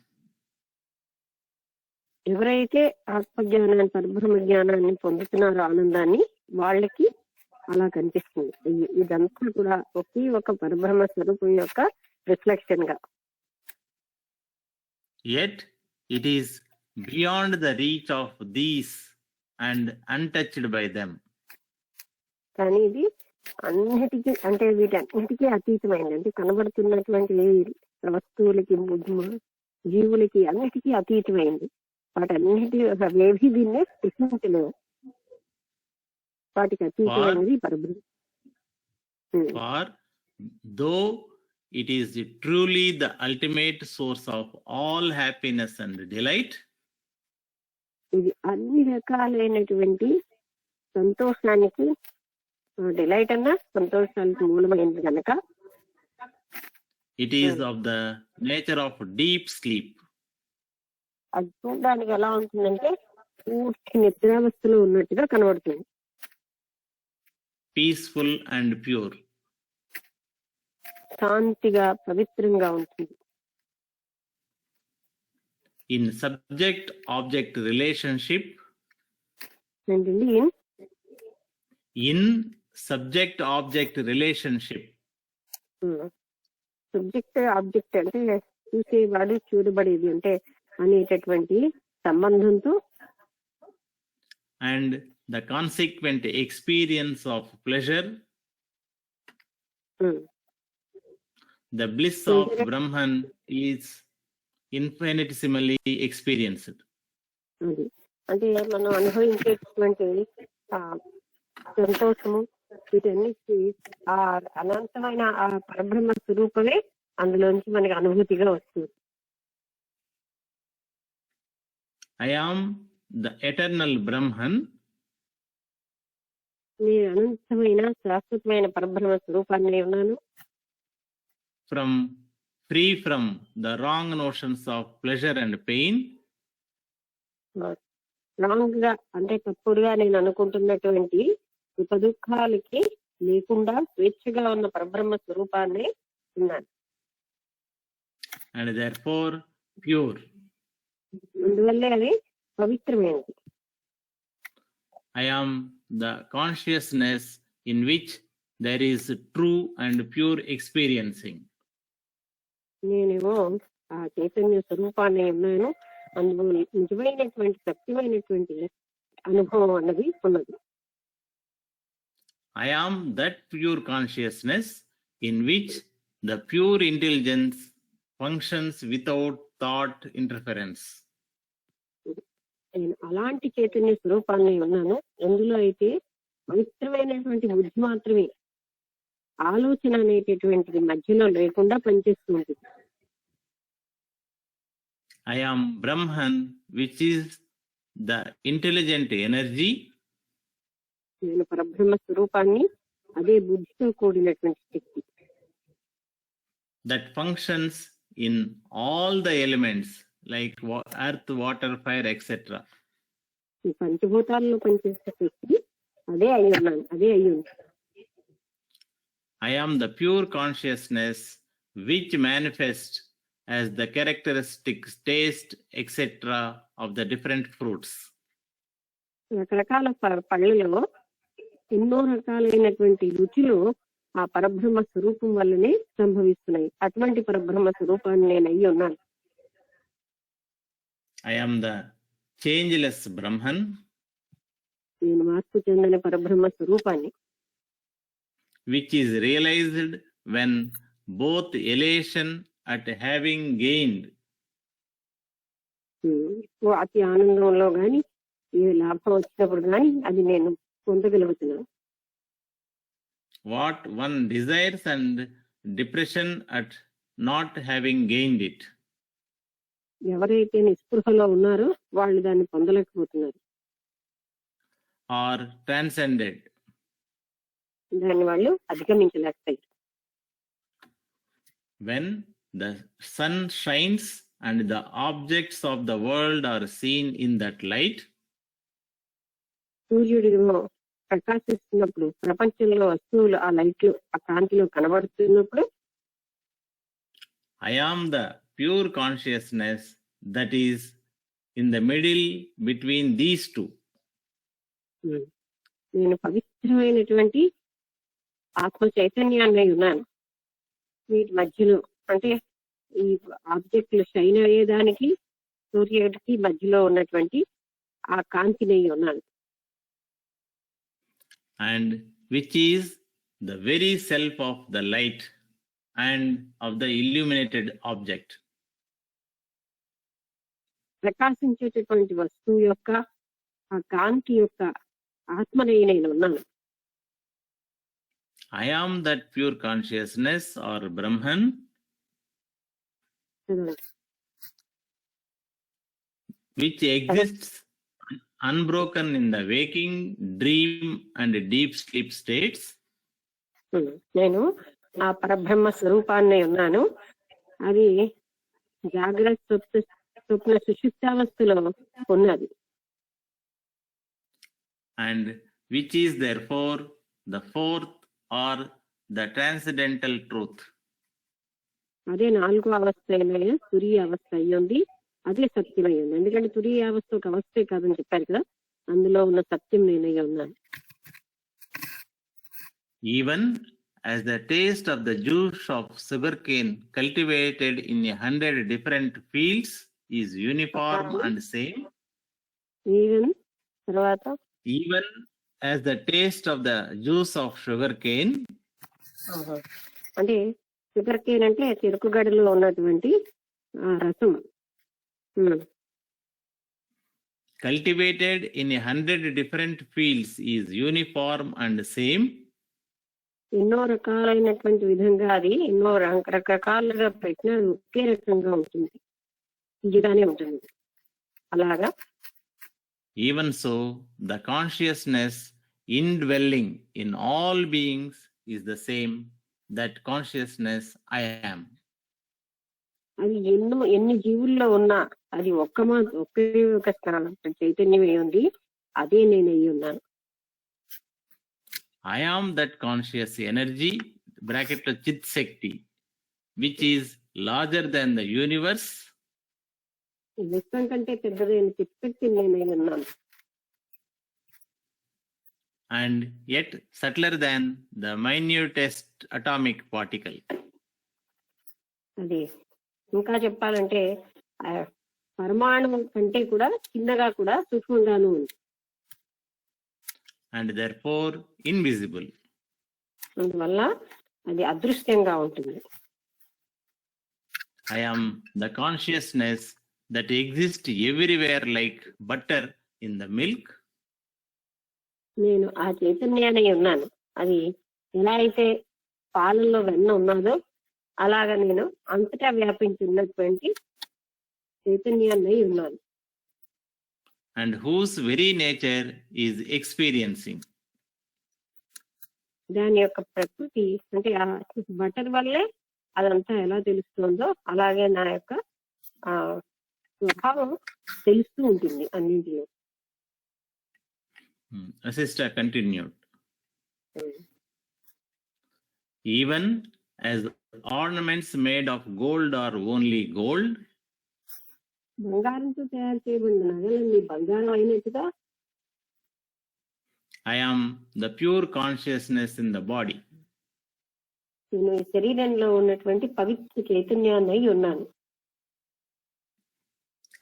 ఎవరైతే ఆత్మజ్ఞానాన్ని, పరబ్రహ్మ జ్ఞానాన్ని పొందుతున్నారో, ఆనందాన్ని, వాళ్ళకి అలా కనిపిస్తుంది. ఇదంతా కూడా ఒకే ఒక పరబ్రహ్మ స్వరూపం యొక్క రిఫ్లెక్షన్ గా. Yet it is beyond the reach of these and untouched by them. కానీ ఇది అన్నిటికీ, అంటే వీటన్నిటికీ అతీతమైంది, అంటే కనబడుతున్నటువంటి వస్తువులకి, జీవులకి అన్నిటికీ అతీతమైంది. వాటన్నిటి ఏవి దీన్నే స్పృశించలేవు, వాటికి అతీతమైనది పరబ్రహ్మ. For though it is truly the ultimate source of all happiness and delight, ఇది అన్ని రకాలైనటువంటి సంతోషానికి, డిలైట్ అన్న సంతోషానికి మూలమైంది కనుక, it is of the nature of deep sleep. అది చూడడానికి ఎలా ఉంటుందంటే పూర్తి నిద్రావస్థలో ఉన్నట్టుగా కనబడుతుంది. Peaceful and pure. శాంతిగా, పవిత్రంగా ఉంటుంది. In subject object relationship, ఏంటండి? in subject object relationship, subject object అంటే చూసేవాడు, చూడబడేది అంటే అనేటటువంటి సంబంధంతో, and the consequent experience of pleasure, the bliss of Brahman is infinitesimally experienced. అది అంటే మనం అనుభవించేటటువంటి సంతోషము, వీటన్నిటి ఆ అనంతమైన ఆ పరబ్రహ్మ స్వరూపమే అందులోంచి మనకి అనుభూతిగా వస్తుంది. I am the eternal Brahman, నేను అనంతమైన శాశ్వతమైన పరబ్రహ్మ స్వరూపాన్ని ఉన్నాను, free from the wrong notions of pleasure and pain, wrong గా అంటే తప్పుడుగా నేను అనుకుంటున్నటువంటి సుఖ దుఃఖాలకి లేకుండా స్వేచ్ఛగా ఉన్న పరబ్రహ్మ స్వరూపాన్ని ఉన్నాను, and therefore pure. అందువల్లే అది పవిత్రమైనది. I am the consciousness in which there is true and pure experiencing. నేనేమో ఆ చైతన్య స్వరూపాన్ని ఉన్నాను, అందులో నిజమైనటువంటి సత్యమైనటువంటి అనుభవం అన్నది ఉన్నది. I am that pure consciousness in which the pure intelligence functions without thought interference. నేను అలాంటి చైతన్య స్వరూపాన్ని ఉన్నాను. ఎందులో అయితే పవిత్రమైనటువంటి బుద్ధి మాత్రమే, ఆలోచన అనేటటువంటిది మధ్యలో లేకుండా పనిచేస్తూ ఉంటుంది. I am Brahman, which is the intelligent energy నేను పరబ్రహ్మ స్వరూపాన్ని, అదే బుద్ధితో కూడినటువంటి శక్తి, that functions in all the elements like earth, water, fire, etc. ఈ పంచభూతాల్లో పనిచేసే శక్తి అదే అయి ఉన్నాను, అదే అయి ఉంది. I am the pure consciousness which manifests as the characteristics, taste, etc. of the different fruits. రకరకాల పళ్ళలో ఎన్నో రకాలైనటువంటి రుచులు ఆ పరబ్రహ్మ స్వరూపం వల్లనే సంభవిస్తున్నాయి. అటువంటి పరబ్రహ్మ స్వరూపాన్ని నేను అయ్యి ఉన్నాను. I am the changeless Brahman, నేను మార్పు చెందిన పరబ్రహ్మ స్వరూపాన్ని, which is realized when both elation at having gained అతి ఆనందంలో గాని ఏ లాభం వచ్చినప్పుడు గాని అది నేను పొందగలుగుతున్నాను. what one desires and depression at not having gained it. ఎవరైతే నిస్పృహలో ఉన్నారో వాళ్ళు దాన్ని పొందలేకపోతున్నారు, or transcended. దాన్ని వాళ్ళు అధిగమించలేకపోయారు. When the sun shines and the objects of the world are seen in that light, సూర్యుడిలో ప్రకాశిస్తున్నప్పుడు ప్రపంచంలో వస్తువులు ఆ లైట్లు ఆ కాంతిలో కనబడుతున్నప్పుడు I am the pure consciousness that is in the middle between these two. నేను పవిత్రమైనటువంటి ఆత్మ చైతన్యాన్ని ఉన్నాను. వీటి మధ్యలో అంటే ఈ ఆబ్జెక్టులు షైన్ అయ్యేదానికి సూర్యుడికి మధ్యలో ఉన్నటువంటి ఆ కాంతిని ఉన్నాను. And which is the very self of the light and of the illuminated object. ప్రకాశించేటటువంటి వస్తువు యొక్క ఆ కాంతి యొక్క ఆత్మని నేను ఉన్నాను. I am that pure consciousness or Brahman, which exists unbroken in the waking, dream and deep sleep states. నేను ఆ పరబ్రహ్మ స్వరూపాన్ని ఉన్నాను. అది జాగ్రత్త స్వప్న సుషుప్తావస్థలో ఉన్నది. And which is therefore the fourth or the transcendental truth. అదే నాలుగో అవస్థ అయిన తురియ అవస్థ అయ్యింది, అదే సత్యం అయ్యింది. ఎందుకంటే తురియ అవస్థ ఒక అవస్థే కాదని చెప్పారు కదా, అందులో ఉన్న సత్యం నేనై ఉన్నాను. Even as the taste of the juice of sugarcane cultivated in 100 different fields is uniform and same. Even తర్వాత Even as the taste of the juice of sugarcane, అంటే షుగర్ కేన్ అంటే చెరుకు గడలో ఉన్నటువంటి రసం cultivated in 100 different fields is uniform and same. ఎన్నో రకాలైనటువంటి విధంగా అది ఎన్నో రకరకాలుగా పెట్టినా ఒకే రకంగా ఉంటుంది, ఇదిగానే ఉంటుంది. అలాగా Even so, the consciousness indwelling in all beings is the same, that consciousness I am. అది ఎన్ని జీవుల్లో ఉన్నా అది ఒకే ఒక చైతన్యమే ఉంది, అదే నేను అయి ఉన్నాను. I am that conscious energy, bracket lo Chit Shakti, which is larger than the universe. విశ్వం కంటే పెద్దదైన చిత్శక్తి నేను అయి ఉన్నాను. And yet subtler than the minutest atomic particle. అది ఇంకా చెప్పాలంటే పరమాణువు కంటే కూడా చిన్నగా కూడా సూక్ష్మంగాను ఉంది. And therefore invisible. అందువల్ల అది అదృశ్యంగా ఉంటుంది. I am the consciousness that exist everywhere like butter in the milk, నేను ఆ చైతన్యాన్ని ఉన్నాను. అది ఎలా అయితే పాలల్లో వెన్న ఉన్నదో అలాగా నేను అంతటా వ్యాపించి ఉన్నటువంటి చైతన్యాన్ని ఉన్నాను. and whose very nature is experiencing. దాని యొక్క ప్రకృతి అంటే ఆ బటర్ వల్లే అదంతా ఎలా తెలుస్తుందో అలాగే నా యొక్క ఆ స్వభావం తెలుస్తూ ఉంటుంది అన్నింటిలో. A sister continued. Even as ornaments made of gold are only gold, బంగారంతో తయారు చేయబడిన నగలన్నీ బంగారం అయినట్టుగా I am the pure consciousness in the body. నేను ఈ శరీరంలో ఉన్నటువంటి పవిత్ర చైతన్యాన్ని ఉన్నాను.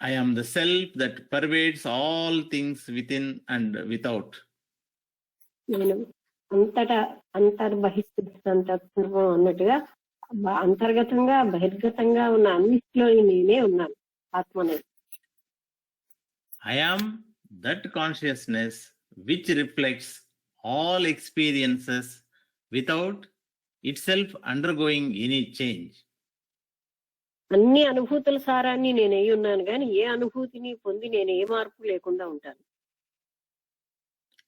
I am the self that pervades all things within and without. నేను అంతటా అంతర్బహిర్భూతం అన్నట్టుగా అంతర్గతంగా బహిర్గతంగా ఉన్న అన్నిటిలో నేనే ఉన్నాను ఆత్మనే. I am that consciousness which reflects all experiences without itself undergoing any change. అన్ని అనుభూతుల సారాన్ని నేను అయి ఉన్నాను కానీ ఏ అనుభూతిని పొంది నేను ఏ మార్పు లేకుండా ఉంటాను.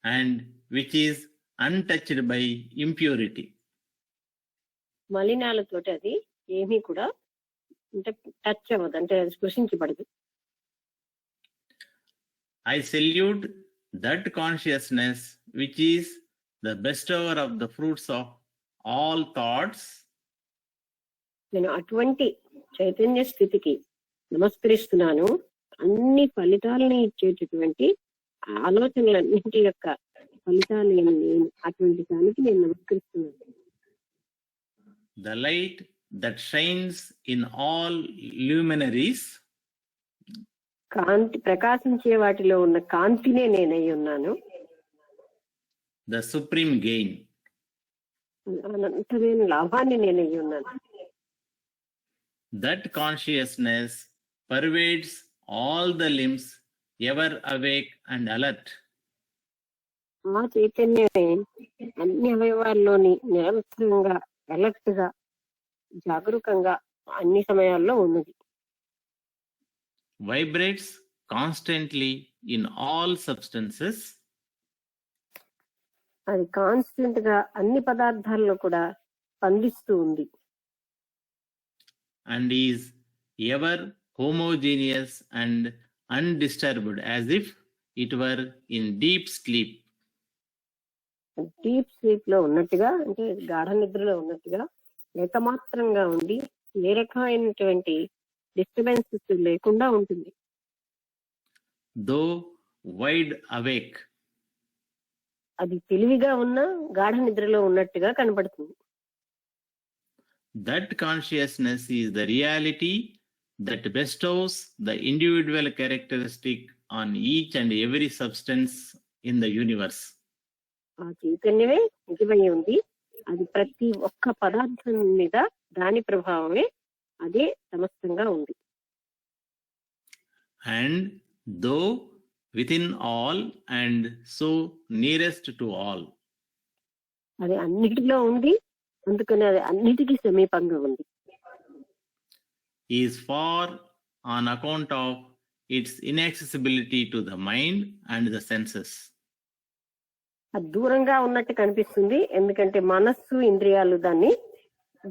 And which is untouched by impurity. మలినాలతోటి అది ఏమీ కూడా అంటే టచ్ అవ్వదు, అంటే అది స్పృశించబడదు. I salute that consciousness which is the bestower of the fruits of all thoughts. నేను అటువంటి చైతన్య స్థితికి నమస్కరిస్తున్నాను. అన్ని ఫలితాలని ఇచ్చేటటువంటి ఆలోచనలన్నింటి యొక్క ఫలితాలు నేను అటువంటి దానికి నేను నమస్కరిస్తున్నాను. The light that shines in all luminaries, కాంతి ప్రకాశించే వాటిలో ఉన్న కాంతినే నేనై ఉన్నాను. the supreme gain. అనంతమైన లాభాన్ని నేనై ఉన్నాను. That consciousness pervades all the limbs, ever awake and alert. ఆ చైతన్యమే అన్ని అవయవాల్లోని నిరంతరంగా అలర్ట్ గా జాగరూకంగా అన్ని సమయాల్లో ఉన్నది. Vibrates constantly in all substances, అది కాన్స్టెంట్ గా అన్ని పదార్థాల్లో కూడా స్పందిస్తూ ఉంది. and is ever homogeneous and undisturbed as if it were in deep sleep. Deep sleep లో ఉన్నట్టుగా అంటే గాఢ నిద్రలో ఉన్నట్టుగా ఏకమాత్రంగా ఉండి ఏ రకమైనటువంటి డిస్టర్బెన్సెస్ లేకుండా ఉంటుంది. Though wide awake, అది తెలివిగా ఉన్న గాఢ నిద్రలో ఉన్నట్టుగా కనబడుతుంది. that consciousness is the reality that bestows the individual characteristic on each and every substance in the universe. ఆ చైతన్యమే నిజమై ఉంది. అది ప్రతి ఒక్క పదార్థం మీద దాని ప్రభావమే అదే సమస్తంగా ఉంది. And though within all and so nearest to all, అది అన్నిటిలో ఉంది, అందుకని అది అన్నిటికీ సమీపంగా ఉంది. is far on account of its inaccessibility to the mind and the senses. అది దూరంగా ఉన్నట్టు కనిపిస్తుంది, ఎందుకంటే మనస్సు ఇంద్రియాలు దాన్ని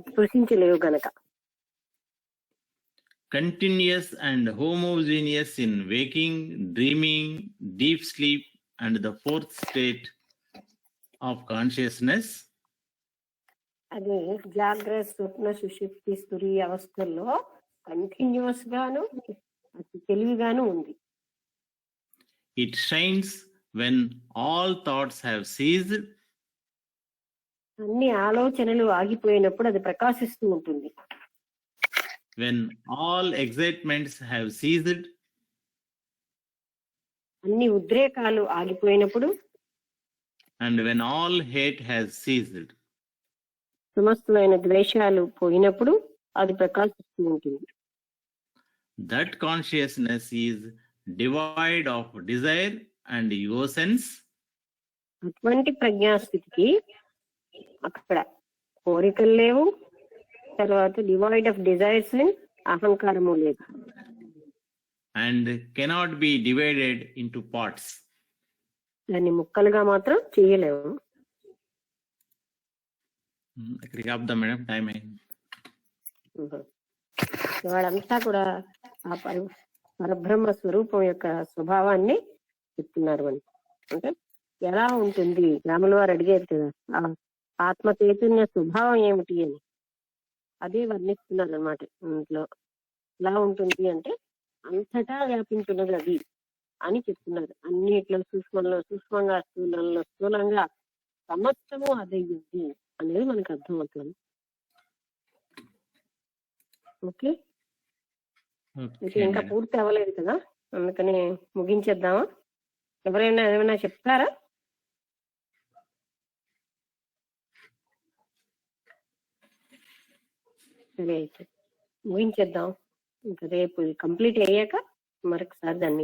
స్పృశించలేవు గనక. Continuous and homogeneous in waking, dreaming, deep sleep, and the fourth state of consciousness, అది జాగ్రత్త, స్వప్న, సుషుప్తి, స్తురి అవస్థల్లో కంటిన్యూస్ గాను అతి తెలివిగాను ఉంది. it shines when all thoughts have ceased, అన్ని ఆలోచనలు ఆగిపోయినప్పుడు అది ప్రకాశిస్తూ ఉంటుంది. when all excitements have ceased, అన్ని ఉద్రేకాలు ఆగిపోయినప్పుడు, and when all hate has ceased. సమస్తమైన ద్వేషాలు పోయినప్పుడు అది ప్రకాశిస్తూ ఉంటుంది. that consciousness is devoid of desire and ego sense, అటువంటి ప్రజ్ఞాస్థితికి అక్కడ కోరికలు లేవు, తర్వాత డివైడ్ ఆఫ్ డిజైర్స్ అహంకారము లేదు, and cannot be divided into parts. దాన్ని ముక్కలుగా మాత్రం చేయలేము. ఇక్కడికి ఆపుదాం మేడం, టైం అయింది. వాళ్ళంతా కూడా ఆ పరబ్రహ్మ స్వరూపం యొక్క స్వభావాన్ని చెప్తున్నారు అని. అంటే ఎలా ఉంటుంది, రాముల వారు అడిగేది కదా ఆ ఆత్మ చైతన్య స్వభావం ఏమిటి అని, అదే వర్ణిస్తున్నారు అనమాట. ఇంట్లో ఎలా ఉంటుంది అంటే అంతటా వ్యాపించున్నది అది అని చెప్తున్నారు. అన్నిట్లో సూక్ష్మంలో సూక్ష్మంగా, స్థూలంలో స్థూలంగా, సమస్తము అదయ్యింది అనేది మనకు అర్థమవుతుంది. ఓకే, అయితే ఇంకా పూర్తి అవ్వలేదు కదా, అందుకని ముగించేద్దామా? ఎవరైనా ఏమైనా చెప్తారా? సరే అయితే ముగించేద్దాం. ఇంకా రేపు కంప్లీట్ అయ్యాక మరొకసారి దాన్ని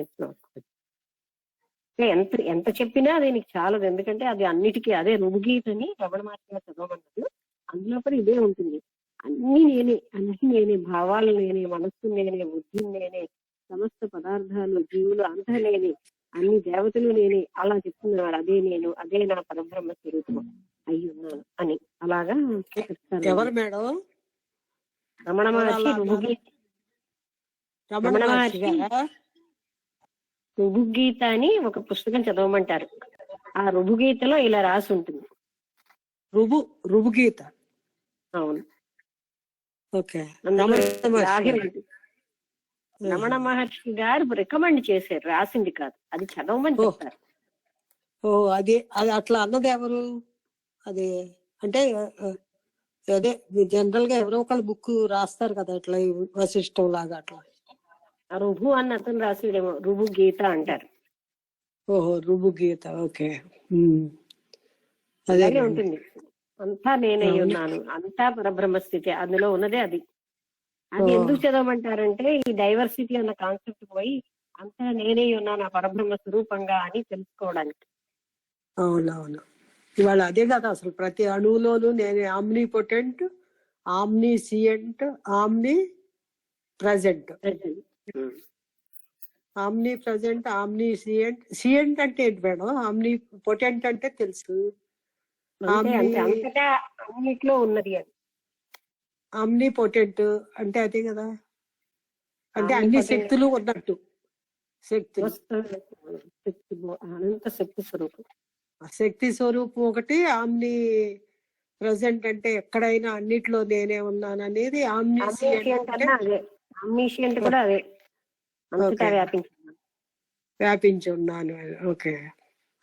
ఎంత ఎంత చెప్పినా అది నీకు చాలదు. ఎందుకంటే అది అన్నిటికీ అదే రుభుగీతని రమణ మహర్షి గారు చదవమన్నది. అందులో కూడా ఇదే ఉంటుంది. అన్ని నేనే, భావాలు నేనే, మనస్సు నేనే, బుద్ధిని నేనే, సమస్త పదార్థాలు, జీవులు అంతా నేనే, అన్ని దేవతలు నేనే, అలా చెప్తున్నారు. అదే నేను, అదే నా పరబ్రహ్మ స్వరూపం అయి ఉన్నాను అని. అలాగా ఎవరు మేడం? రమణ మహర్షి రుభుగీత అని ఒక పుస్తకం చదవమంటారు. ఆ రుభుగీతలో ఇలా రాసి ఉంటుంది. రుభుగీత. అవును, ఓకే. రమణ మహర్షి గారు రికమెండ్ చేశారు, రాసింది కాదు. అది చదవమని చెప్తారు. ఓ అది అది అట్లా అన్నది ఎవరు? అది అంటే అదే జనరల్ గా ఎవరో ఒకళ్ళు బుక్ రాస్తారు కదా, అట్లా వశిష్టం లాగా అట్లా. రుభు అని అతను రాసిడేమో, రుభు గీత అంటారు. ఓహో, రుభు గీత. ఓకే, అలాగే ఉంటుంది. అంతా నేనే ఉన్నాను, అంతా పరబ్రహ్మ స్థితి, అందులో ఉన్నదే అది. అది ఎందుకు చదవమంటారంటే ఈ డైవర్సిటీ అన్న కాన్సెప్ట్ పోయి అంతా నేనే ఉన్నాను ఆ పరబ్రహ్మ స్వరూపంగా అని తెలుసుకోవడానికి. అవునవును, ఇవాళ అదే కదా అసలు. ప్రతి అణువులోనూ నేనే omnipotent, omniscient, omnipresent. Omnipresent, omniscient. Scient అంటే ఏంటి మేడం? ఆమ్ని పొటెంట్ అంటే తెలుసు. అంతటా అన్నిట్లో ఉన్నది అది. ఆమ్ని పొటెంట్ అంటే అదే కదా, అంటే అన్ని శక్తులు ఉన్నట్టు. అనంత శక్తి స్వరూపం. శక్తి స్వరూపం ఒకటి. ఆమ్ని ప్రజెంట్ అంటే ఎక్కడైనా అన్నిట్లో నేనే ఉన్నాను అనేది. ఆమ్నిషియంట్ కూడా అదే, అంతటా వ్యాపించి ఉన్నాను. ఓకే,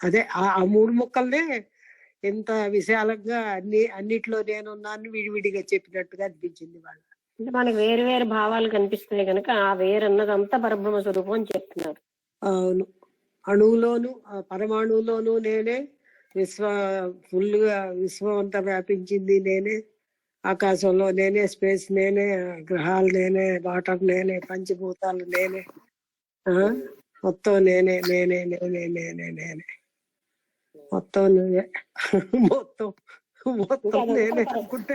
అదే ఆ మూడు ముక్కల్నే ఎంత విశాలంగా అన్నిట్లో నేనున్నాను విడివిడిగా చెప్పినట్టుగా అనిపించింది వాళ్ళు. అంటే మనకి వేరు వేరు భావాలు కనిపిస్తాయి కనుక ఆ వేరన్నదంతా పరబ్రహ్మ స్వరూపం అని చెప్తున్నారు. అవును, అణువులోను పరమాణువులోను నేనే, ఫుల్ గా విశ్వం అంతా వ్యాపించింది నేనే, ఆకాశంలో నేనే, స్పేస్ నేనే, గ్రహాలు నేనే, వాటర్ నేనే, పంచభూతాలు నేనే, మొత్తం నేనే నేనే నేనే నేనే నేనే, మొత్తం నువ్వే, మొత్తం మొత్తం నేనే అనుకుంటే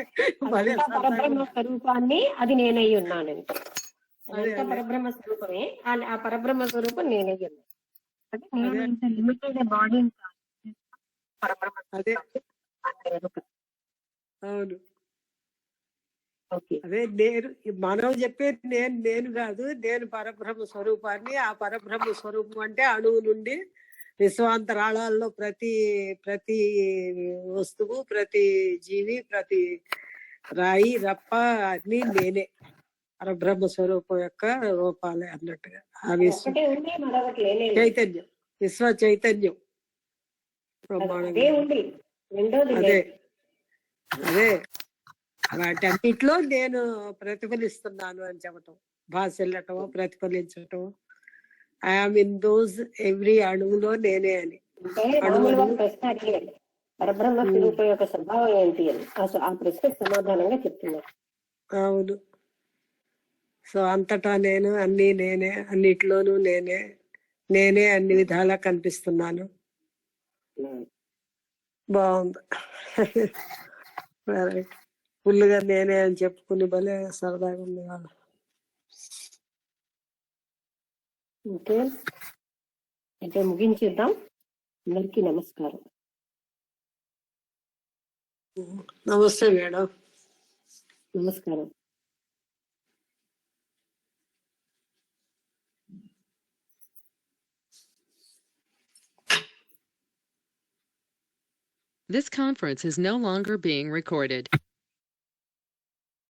పరబ్రహ్మ స్వరూపాన్ని అది నేనై ఉన్నాను. పరబ్రహ్మ స్వరూపమే, ఆ పరబ్రహ్మ స్వరూపం నేనై ఉన్నాను. అంటే నేను ఇంత లిమిటెడ్ బాడీ పరబ్రహ్మ. అవును, అదే నేను. మనం చెప్పేది నేను కాదు, నేను పరబ్రహ్మ స్వరూపాన్ని. ఆ పరబ్రహ్మ స్వరూపం అంటే అణువు నుండి విశ్వాంతరాళాల్లో ప్రతి ప్రతి వస్తువు, ప్రతి జీవి, ప్రతి రాయి రప్ప అన్ని నేనే, పరబ్రహ్మ స్వరూపం యొక్క రూపాలే అన్నట్టుగా. ఆ చైతన్యం, విశ్వ చైతన్యం బ్రహ్మాండంగా. అదే అదే అలాంటి అన్నిట్లో నేను ప్రతిఫలిస్తున్నాను అని చెప్పటం, భాషెళ్ళటం, ప్రతిఫలించటం. ఐఎమ్ ఇన్ దోస్ ఎవ్రీ అణువులో నేనే అని. పరబ్రహ్మ స్వరూపం యొక్క స్వభావం ఏంటి అని ఆ ప్రశ్నకు సమాధానంగా చెప్తున్నారు. అవును, సో అంతటా నేను, అన్ని నేనే, అన్నిట్లోనూ నేనే, నేనే అన్ని విధాలా కనిపిస్తున్నాను. బాగుంది. ఫుల్గా నేనే అని చెప్పుకుని భలే సరదాగా ఉంది వాళ్ళు. ఓకే, అయితే ముగించేద్దాం. అందరికీ నమస్కారం. నమస్తే మేడం. నమస్కారం. This conference is no longer being recorded.